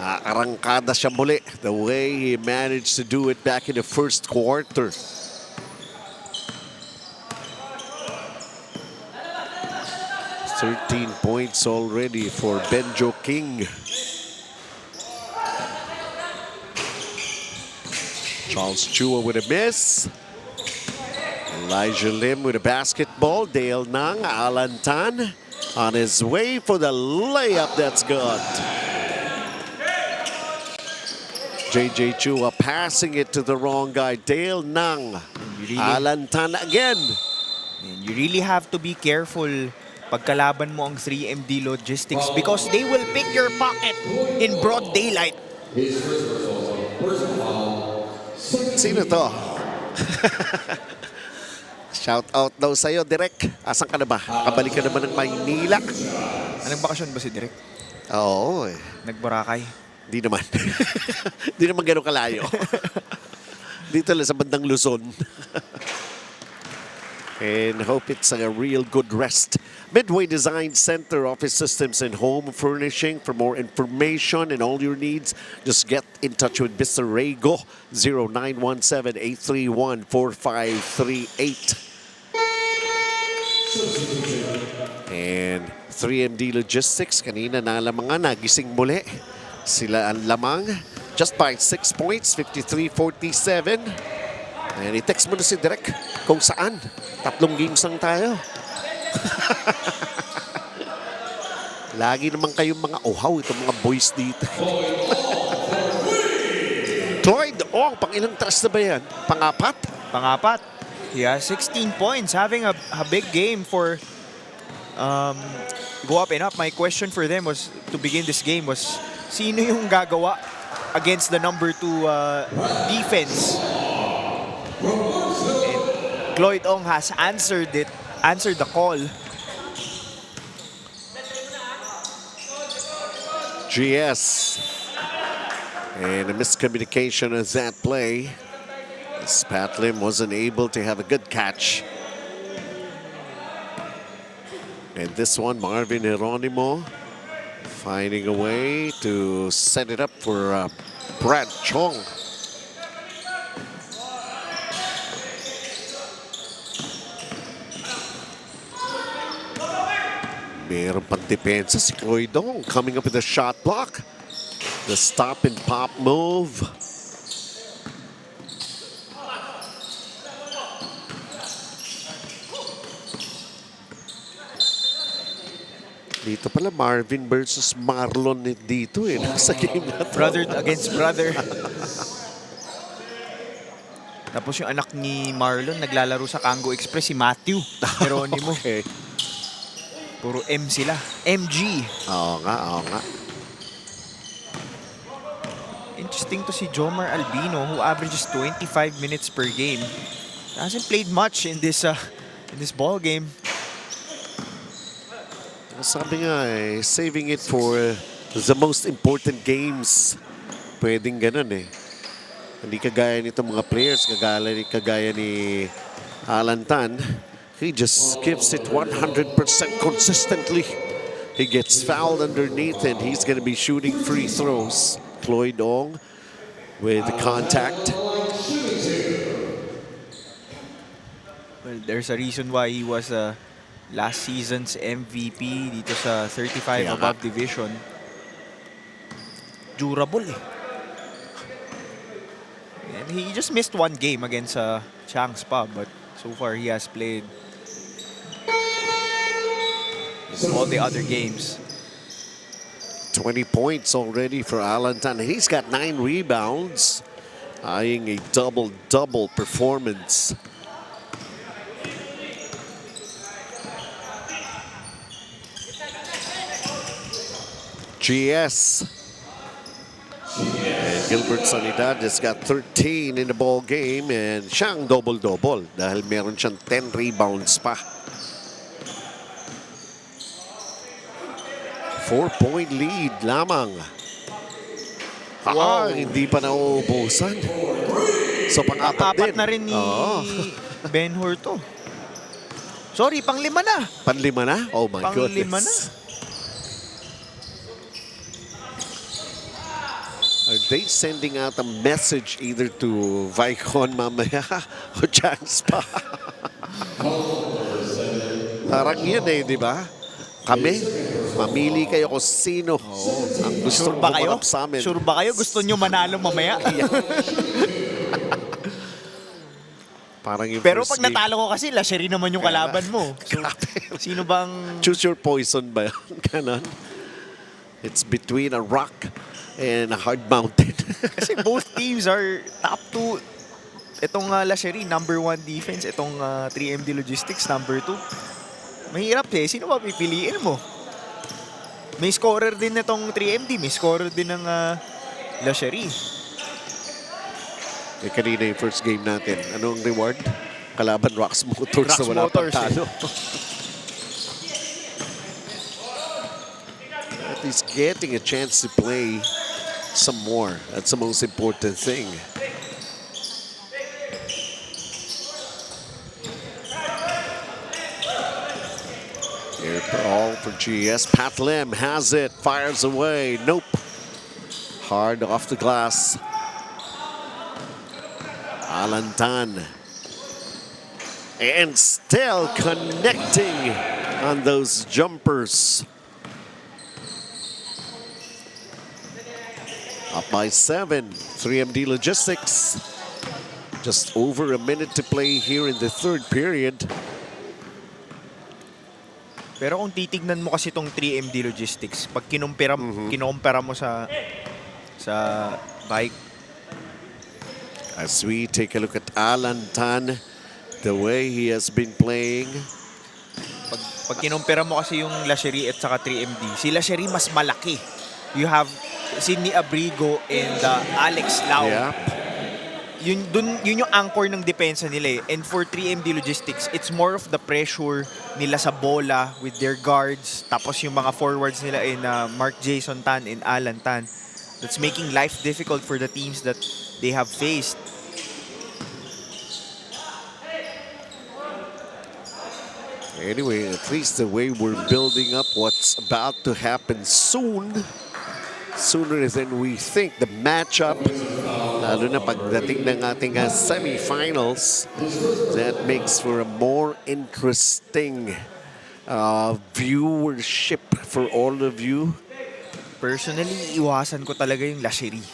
Arangkada siya muli. The way he managed to do it back in the first quarter. "13 points already for Benjo King." Charles Chua with a miss. Elijah Lim with a basketball. Dale Nang, Alan Tan on his way for the layup. That's good. JJ Chua passing it to the wrong guy. Dale Nang. Alan Tan again. And you really have to be careful pagkalaban mo ang 3MD Logistics because they will pick your pocket in broad daylight. Sino to? Shout out daw sa'yo, Direk. Asan ka na ba? Kabalik ka naman ng Maynila. Nagbakasyon ba si Direk? Oo. Nagboracay? Di naman. Di naman gano'ng kalayo. Dito lang sa bandang Luzon. And hope it's a real good rest. Midway Design Center, office systems and home furnishing. For more information and all your needs, just get in touch with Mr. Rego, 0917-831-4538. And 3MD Logistics, kanina nalamangan, nagising muli. Sila ang lamang, just by 6 points, 53-47. And i-text mo na si Direk kung saan. 3 games lang tayo. Lagi naman kayong mga uhaw itong mga boys dito. Cloyd Ong, pang ilang trust na ba yan? Pang-4? Pang-4. He has 16 points, having a big game for go up and up. My question for them was, to begin this game, was sino yung gagawa against the number 2 defense? And Cloyd Ong has answered the call. GS. And a miscommunication of that play. As Pat Lim wasn't able to have a good catch. And this one, Marvin Geronimo finding a way to set it up for Brad Chong. Meron pang depensa si Cloyd Ong coming up with a shot block. The stop and pop move. Dito pala, Marvin versus Marlon dito eh. Sa game na to. Brother against brother. Tapos yung anak ni Marlon naglalaro sa Kango Express, si Matthew Geronimo. Okay. Puro M sila. MG. Oo nga. Interesting to si Jomar Albino, who averages 25 minutes per game. Hasn't played much in this ball game. Sabi nga eh, saving it for the most important games. Pwedeng ganun eh. Hindi kagaya nito mga players, kagaya ni Alan Tan. He just gives it 100% consistently. He gets fouled underneath and he's going to be shooting free throws. Chloe Dong with the contact. Well, there's a reason why he was last season's MVP dito sa 35 above division. Durable eh. And he just missed one game against Chang's Pub, but so far he has played all the other games. 20 points already for Alan Tan. He's got 9 rebounds, eyeing a double-double performance. GS. And Gilbert Sanidad has got 13 in the ball game and siyang double-double dahil meron siyang 10 rebounds pa. 4-point lead lamang. Wow. Hindi pa nauubusan. So pang-apat din. na rin ni Ben Hurto. Sorry, pang-5 na. Pang-5 na? Oh my Pang-5 goodness. na. Are they sending out a message either to Vicon mamaya o Chance pa? Parang yun eh, di ba? Kami, mamili kayo kung sino ang gusto Sure ba kayo? sa amin. Sure ba kayo? Gusto nyo manalo mamaya? Parang yung Pero first pag game. natalo ko kasi, lashery naman yung kalaban mo. So, sino bang... Choose your poison ba yun? Ganon. It's between a rock and a hard mountain. Kasi both teams are top 2. Itong Lashery, number 1 defense. Itong 3MD Logistics, number 2. Mahirap eh. Sino ba pipiliin mo? May scorer din itong 3MD. May scorer din ng Lashery. Eh, kanina yung first game natin. Anong reward? Kalaban Rocks Motors Rocks na wala pang Motors, talo. At least getting a chance to play some more. That's the most important thing. Here for all for GS. Pat Lim has it, fires away. Nope. Hard off the glass. Alan Tan. And still connecting on those jumpers. Up by 7, 3MD Logistics. Just over a minute to play here in the third period. Pero kung titignan mo kasi itong 3MD Logistics, pag kinumpira mo sa bike. As we take a look at Alan Tan, the way he has been playing. Pag kinumpira mo kasi yung Lashery at saka 3MD, si Lashery mas malaki. You have Sidney Abrigo and Alex Lau. Yeah. Yun yung anchor ng depensa nila eh. And for 3MD Logistics, it's more of the pressure nila sa bola with their guards. Tapos yung mga forwards nila in Mark Jason Tan and Alan Tan. That's making life difficult for the teams that they have faced. Anyway, at least the way we're building up what's about to happen soon. Sooner than we think. The matchup, lalo na pagdating ng ating semifinals, that makes for a more interesting viewership for all of you. Personally, iwasan ko talaga yung Lashery.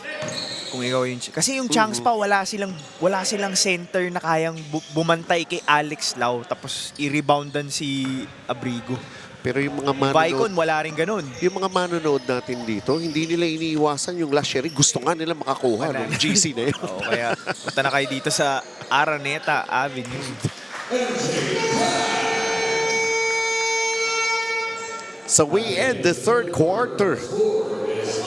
Kung ikaw yung... Kasi yung Changs pa, wala silang center na kayang bumantay kay Alex Lau tapos i-reboundan si Abrigo. Pero yung mga Vicon, manonood, wala rin ganun. yung mga manonood natin dito, hindi nila iniiwasan yung luxury. Gusto nga nila makakuha ng GC na yun. Oo, kaya punta na kayo dito sa Araneta Avenue. So we end the third quarter.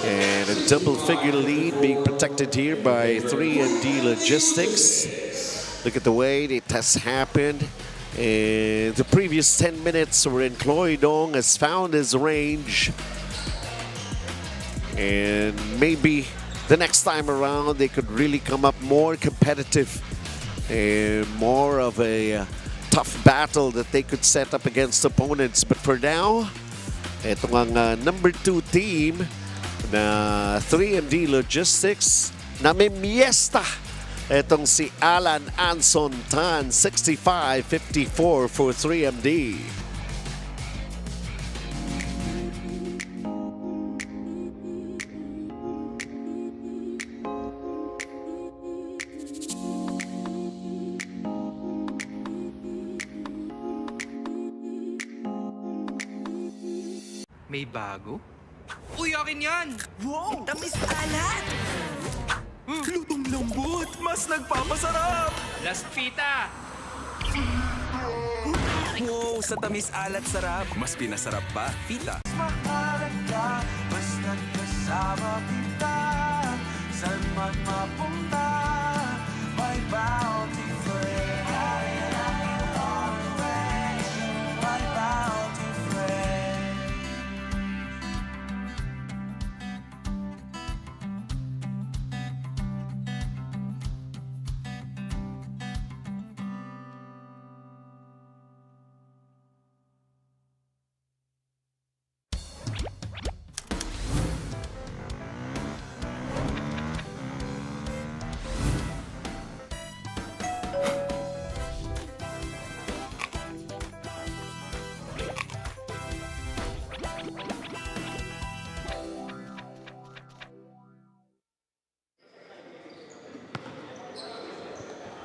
And a double-figure lead being protected here by 3D Logistics. Look at the way it has happened. And the previous 10 minutes wherein Chloe Dong has found his range. And maybe the next time around they could really come up more competitive and more of a tough battle that they could set up against opponents. But for now, ito ang number 2 team na 3MD Logistics na may miesta. Itong si Alan Anson Tan, 65-54 for 3MD. May bago? Uy, akin yan! Wow! Tamis alat! Lutong lambot! Mas nagpapasarap! Last pita! Wow, sa tamis alat sarap. Mas pinasarap pa, pita. Mahalaga, basta't kasama kita. Saan man mapunta, may bounty friend. My bounty friend.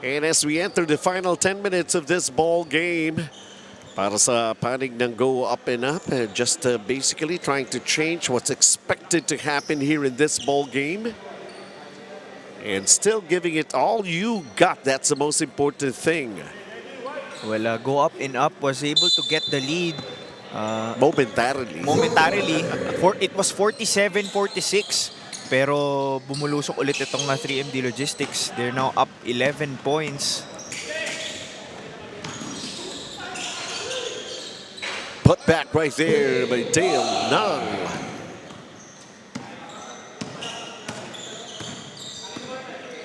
And as we enter the final 10 minutes of this ball game, para sa panig ng go up and up, just basically trying to change what's expected to happen here in this ball game. And still giving it all you got. That's the most important thing. Well, go up and up was able to get the lead Momentarily. It was 47-46. Pero bumulusok ulit itong 3MD Logistics. They're now up 11 points. Put back right there by Dale Nung.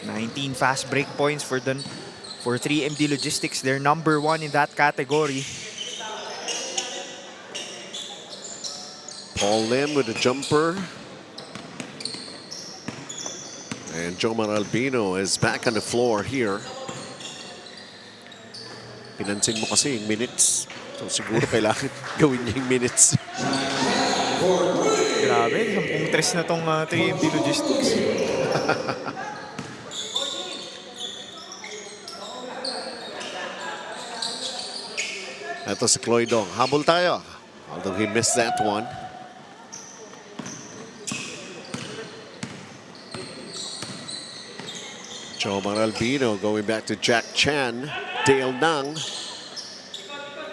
$19 fast break points for 3MD Logistics. They're number 1 in that category. Paul Lim with a jumper. And Jomar Albino is back on the floor here. Pinansin mo kasi yung minutes. So siguro kailangan gawin niya yung minutes. Grabe, 10 tres na tong 3MD Logistics. Ito si Chloe Dong. Habol tayo. Although he missed that one. Jomar Albino going back to Jack Chan. Dale Nung.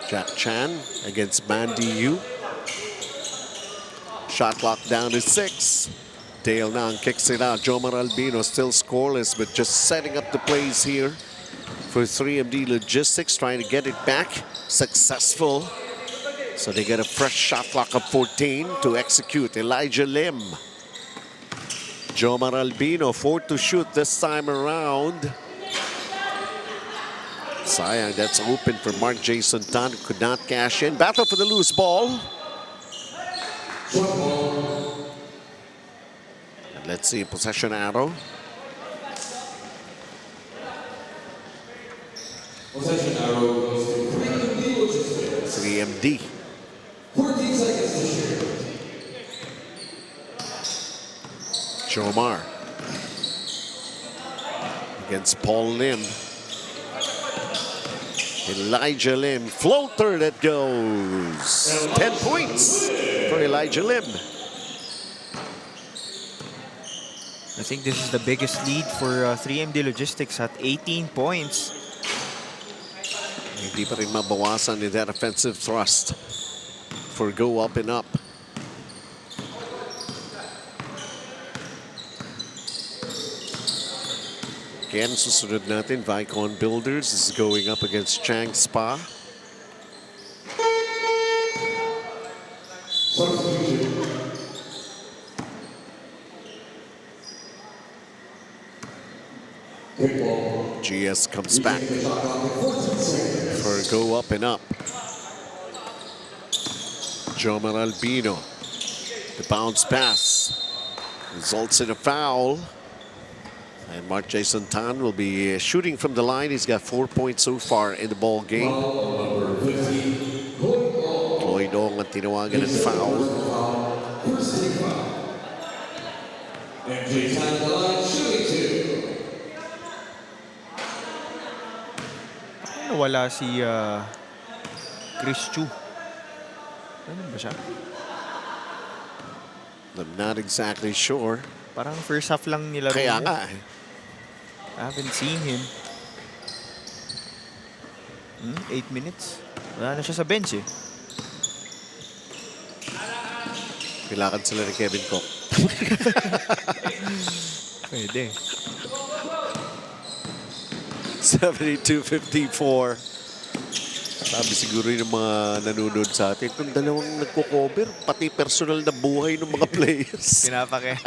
Jack Chan against Mandy Yu. Shot clock down to 6. Dale Nung kicks it out. Jomar Albino still scoreless, but just setting up the plays here for 3MD Logistics, trying to get it back. Successful. So they get a fresh shot clock of 14 to execute. Elijah Lim. Jomar Albino, 4 to shoot this time around. Sayang, that's open for Mark Jason Tan, who could not cash in. Battle for the loose ball. And let's see, possession arrow. Possession arrow goes to 3MD. 14 seconds to shoot. Jomar against Paul Lim. Elijah Lim, floater that goes. 10 points for Elijah Lim. I think this is the biggest lead for 3MD Logistics at 18 points. Hindi pa rin mabawasan in that offensive thrust for go up and up. Again, susunod natin, Vicon Builders is going up against Chang Spa. GS comes back for a go up and up. Jomar Albino, the bounce pass results in a foul. And Mark Jason Tan will be shooting from the line. He's got 4 points so far in the ball game. Floyd Ong ang tinawagan ng foul. Wala si Chris Chu. Ano ba siya? I'm not exactly sure. Parang first half lang nila. Kaya nga. I haven't seen him. 8 minutes. Wala na siya sa bench eh. Kailangan sila ni Kevin Cook. Pwede. 72-54. Sabi siguro yung mga nanonood sa atin, itong dalawang nagko-cover, pati personal na buhay ng mga players. Pinapake.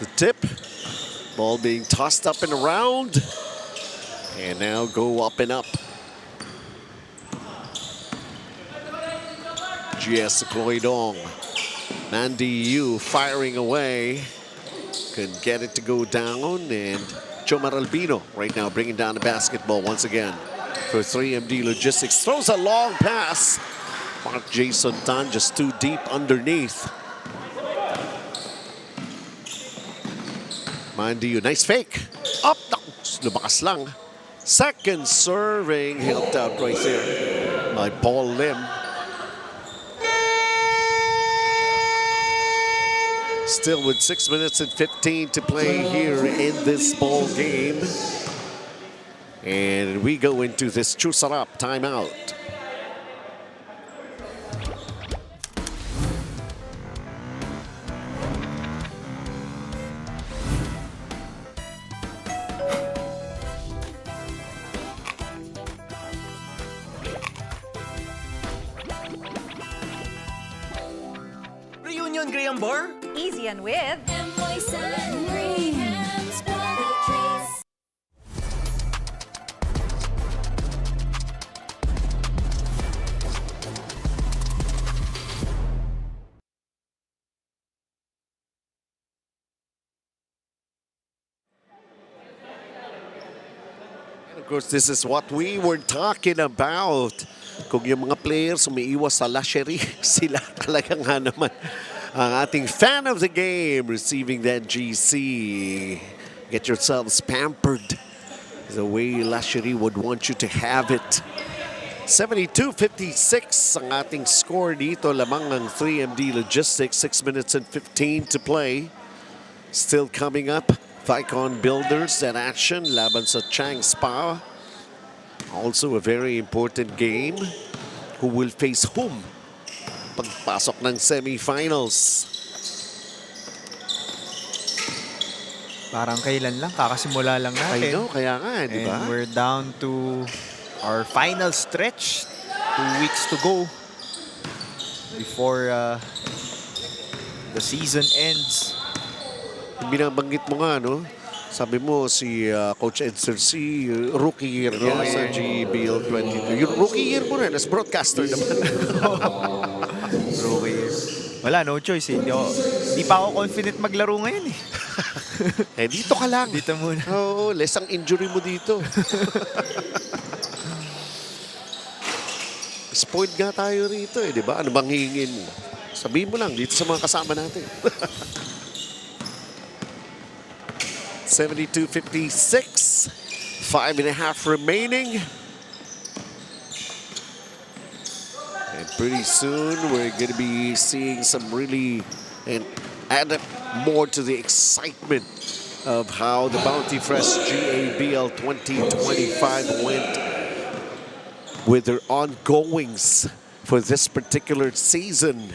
The tip. Ball being tossed up and around. And now go up and up. GS Koidong. Mandy Yu firing away. Couldn't get it to go down. And Jomar Albino right now bringing down the basketball once again for 3MD Logistics. Throws a long pass. Mark Jason Tan just too deep underneath. Mandy Yu, nice fake. Up, lumakas lang. Second serving, helped out right there by Paul Lim. Still with 6 minutes and 15 to play here in this ball game. And we go into this Chusarap timeout. Reunion Graham Bar? Easy and with Poison Graham's Treats. And of course, this is what we were talking about. Kung yung mga players umiiwas sa lashery, sila talaga nga naman ang ating fan of the game receiving that GC. Get yourselves pampered the way Lashery would want you to have it. 72-56 ang ating score dito. Lamang ng 3MD Logistics. 6 minutes and 15 to play. Still coming up, Vicon Builders at action laban sa Chang Spa. Also a very important game. Who will face whom? Pagpasok ng semifinals. Parang kailan lang, kakasimula lang natin. I know, kaya nga, di ba? And we're down to our final stretch. 2 weeks to go before the season ends. Binabanggit mo nga, no? Sabi mo si Coach Edster, si rookie year niya sa GABL 22. Yung rookie year mo rin, as broadcaster naman. Rookie year. Wala, no choice eh. Hindi pa ako confident maglaro ngayon eh. Eh, dito ka lang. Dito muna. Oo, less ang injury mo dito. Spoiled nga tayo rito eh, di ba? Ano bang hihingin mo? Sabihin mo lang dito sa mga kasama natin. 72-56. 5.5 remaining. And pretty soon we're going to be seeing some really and add up more to the excitement of how the Bounty Fresh GABL 2025 went with their ongoings for this particular season.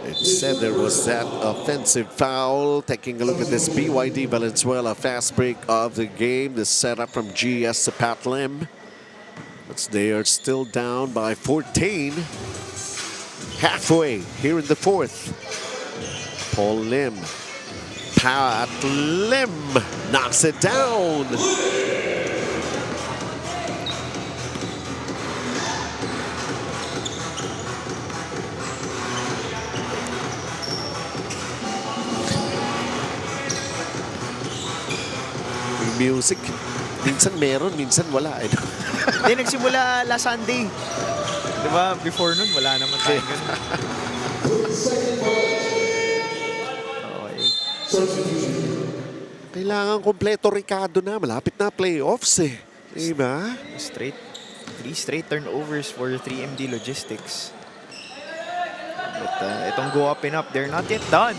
It said there was that offensive foul. Taking a look at this BYD Valenzuela fast break of the game. The setup from GS to Pat Lim. But they are still down by 14. Halfway here in the fourth. Paul Lim. Pat Lim knocks it down. Music. Minsan meron, minsan wala. Hindi, nagsimula last Sunday. Diba, before nun, wala naman tayo ganun. Okay. Kailangan kompleto Ricardo na. Malapit na playoffs eh. Diba? Three straight turnovers for 3MD Logistics. But itong go up and up, they're not yet done.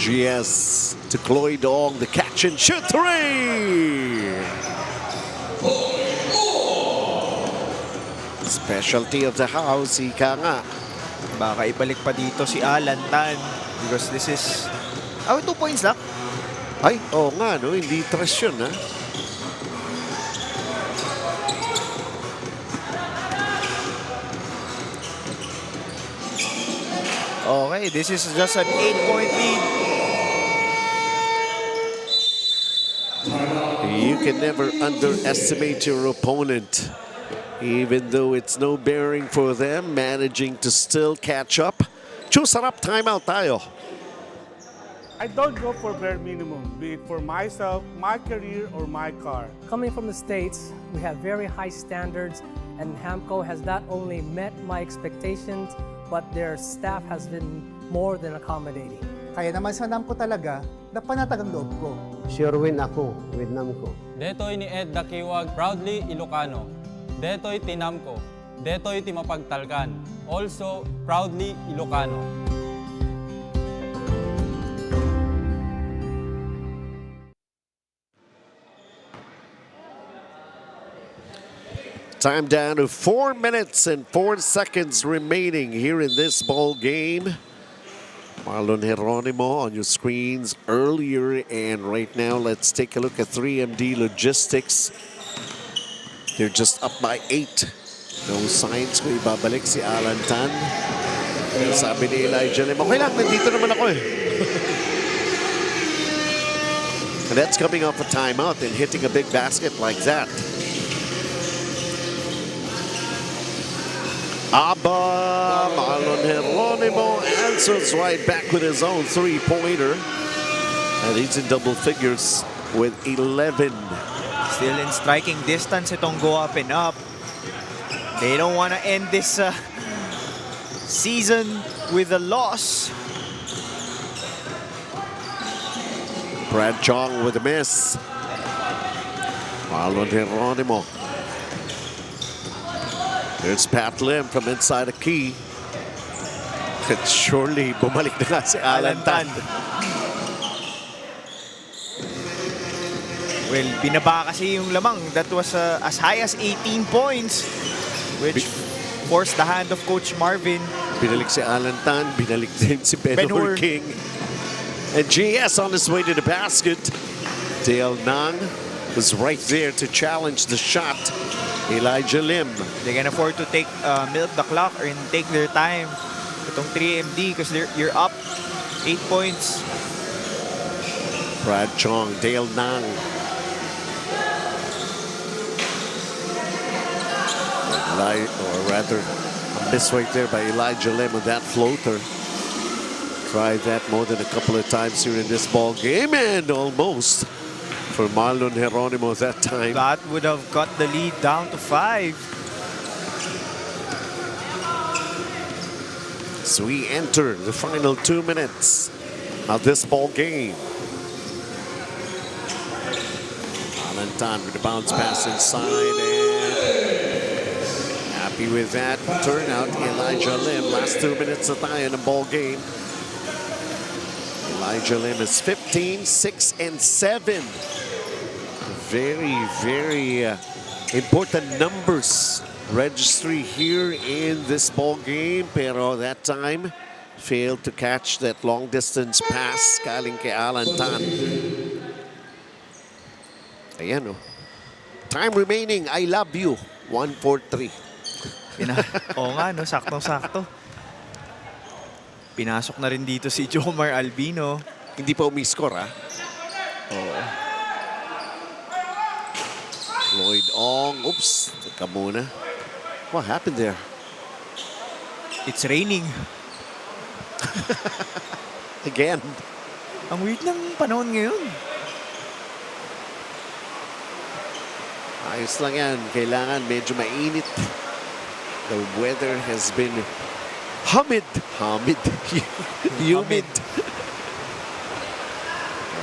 GS to Chloe Dong, the catch and shoot three! Specialty of the house, ika nga. Baka ibalik pa dito si Alan Tan because this is... 2 points lang. Ay, oo nga, no? Hindi trash yun, ha? Okay, this is just an 8-point lead. You can never underestimate your opponent. Even though it's no bearing for them, managing to still catch up. Sarap, timeout tayo. I don't go for bare minimum, be it for myself, my career, or my car. Coming from the States, we have very high standards, and NAMCo has not only met my expectations, but their staff has been more than accommodating. Kaya naman sa NAMCo talaga, napanatag ang loob ko. Sure win ako with NAMCo. Detoy ni Ed Dakiwag, proudly Ilocano. Detoy ti NAMCo. Detoy ti mapagtalkan. Also, proudly Ilocano. Time down to 4 minutes and 4 seconds remaining here in this ball game. Marlon Geronimo on your screens earlier, and right now let's take a look at 3MD Logistics. They're just up by 8. No signs kung ibabalik si Alan Tan. Sabi ni Elijah Lim, okay lang, nandito naman ako eh. And that's coming off a timeout and hitting a big basket like that. Marlon Geronimo answers right back with his own three-pointer. And he's in double figures with 11. Still in striking distance itong go up and up. They don't want to end this season with a loss. Brad Chong with a miss. Marlon Geronimo. There's Pat Lim from inside a key. And surely bumalik na nga si Alan Tan. Well, binaba kasi yung lamang. That was as high as 18 points, which forced the hand of Coach Marvin. Binalik si Alan Tan, binalik din si Ben-Hur King. And GS on his way to the basket. Dale Nang was right there to challenge the shot. Elijah Lim. They can afford to take milk the clock and take their time. Itong 3MD because you're up 8 points. Brad Chong, Dale Nang. Or rather, a miss right there by Elijah Lim with that floater. Tried that more than a couple of times here in this ball game and almost for Marlon Geronimo that time. That would have got the lead down to 5. So we enter the final 2 minutes of this ball game. Alantan with the bounce pass inside, and happy with that turnout. Elijah Lim, last 2 minutes na tayo ng ball game. Elijah Lim is 15, 6, and 7. Very, very important numbers registry here in this ball game, pero that time failed to catch that long distance pass galing kay Alan Tan. Ayan, oh. Time remaining, I love you. 1-4-3. Oo nga, no? Saktong-sakto. Pinasok na rin dito si Jomar Albino. Hindi pa umiscore, ha? Oo. Floyd Ong. Oops. Teka muna. What happened there? It's raining. Again. Ang weird ng panahon ngayon. Ayos lang yan. Kailangan medyo mainit. The weather has been humid. Humid.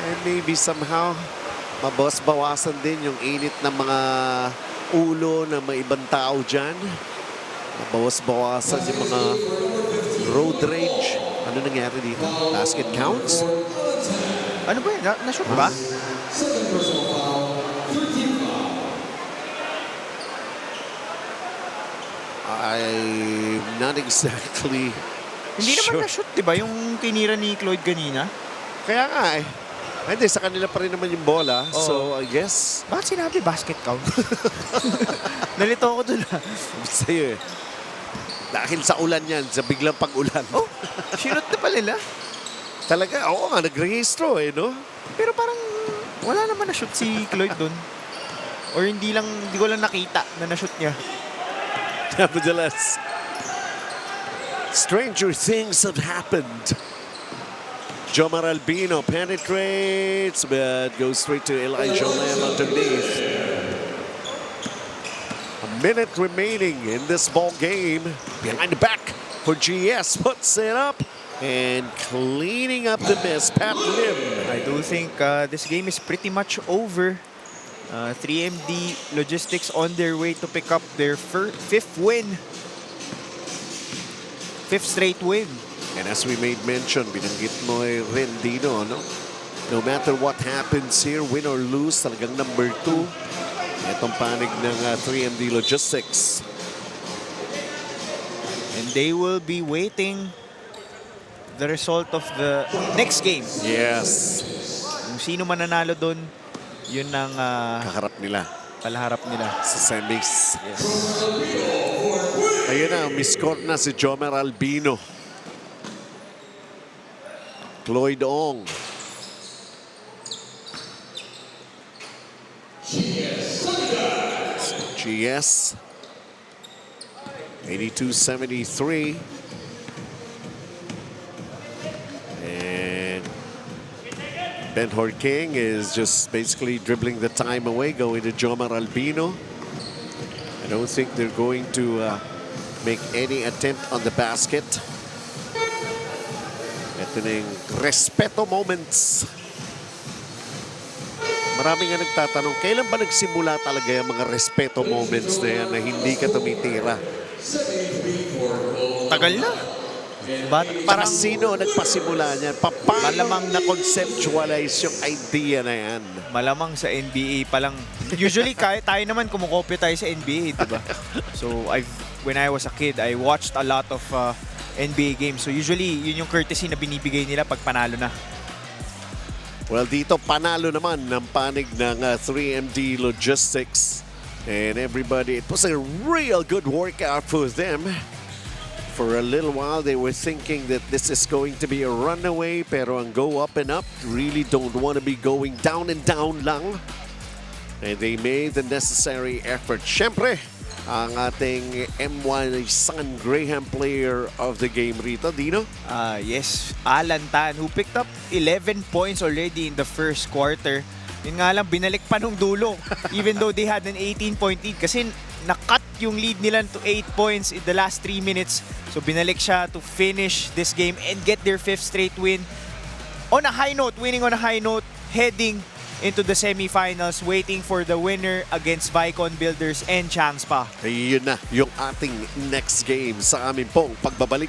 And maybe somehow mabawas-bawasan din yung init ng mga ulo ng mga ibang tao dyan. Mabawas-bawasan yung mga road rage. Ano nangyari dito? Basket counts? Ano ba yun? Na-shoot ba? I'm not exactly Hindi naman sure. na-shoot, di ba? Yung tinira ni Cloyd kanina. Kaya nga eh. Hindi, sa kanila pa rin naman yung bola. Oo. So, I guess. Bakit sinabi basket count? Nalito ako dun. Sa'yo eh. Dahil sa ulan yan, sa biglang pag-ulan. Oh, sinot na pala nila. Talaga, oo nga, nagrehistro eh, no? Pero parang wala naman na-shoot si Cloyd dun. Or hindi ko lang nakita na na-shoot niya. Nevertheless, stranger things have happened. Jomar Albino penetrates, but goes straight to Elijah Lam underneath. A minute remaining in this ball game. Behind the back for GS, puts it up and cleaning up the miss, Pat Lim. I do think this game is pretty much over. 3MD Logistics on their way to pick up their fifth win. Fifth straight win. And as we made mention, binanggit mo rin Dino, no? No matter what happens here, win or lose, talagang number 2. Itong panig ng 3MD Logistics. And they will be waiting the result of the next game. Yes. Kung sino man nanalo doon, yun ang kaharap nila. Palaharap nila. Sa semis. Yes. Ayun na, miscore na si Jomar Albino. Cloyd Ong. GS 82-73. And Ben-Hur King is just basically dribbling the time away, going to Jomar Albino. I don't think they're going to make any attempt on the basket. Ito na yung respeto moments. Marami nga nagtatanong, kailan ba nagsimula talaga yung mga respeto moments na yan na hindi ka tumitira? Tagal na. Parang sino nagpasimula niyan? Paano na-conceptualize yung idea na yan? Malamang sa NBA pa lang. Usually, tayo naman kumukopya tayo sa NBA, di ba? So, when I was a kid, I watched a lot of NBA games. So, usually, yun yung courtesy na binibigay nila pag panalo na. Well, dito panalo naman ng panig ng 3MD Logistics. And everybody, it was a real good workout for them. For a little while, they were thinking that this is going to be a runaway, pero ang go up and up, really don't want to be going down and down lang. And they made the necessary effort. Siyempre, ang ating M1 San Graham player of the game rito. Dino? Yes, Alan Tan, who picked up 11 points already in the first quarter. Yun nga lang, binalik pa nung dulo. Even though they had an 18-point lead. Kasi nakat yung lead nila to 8 points in the last 3 minutes. So binalik siya to finish this game and get their 5th straight win. On a high note, winning on a high note, heading into the semifinals, waiting for the winner against Vicon Builders and Changspa. Ayun na yung ating next game sa amin pong pagbabalik.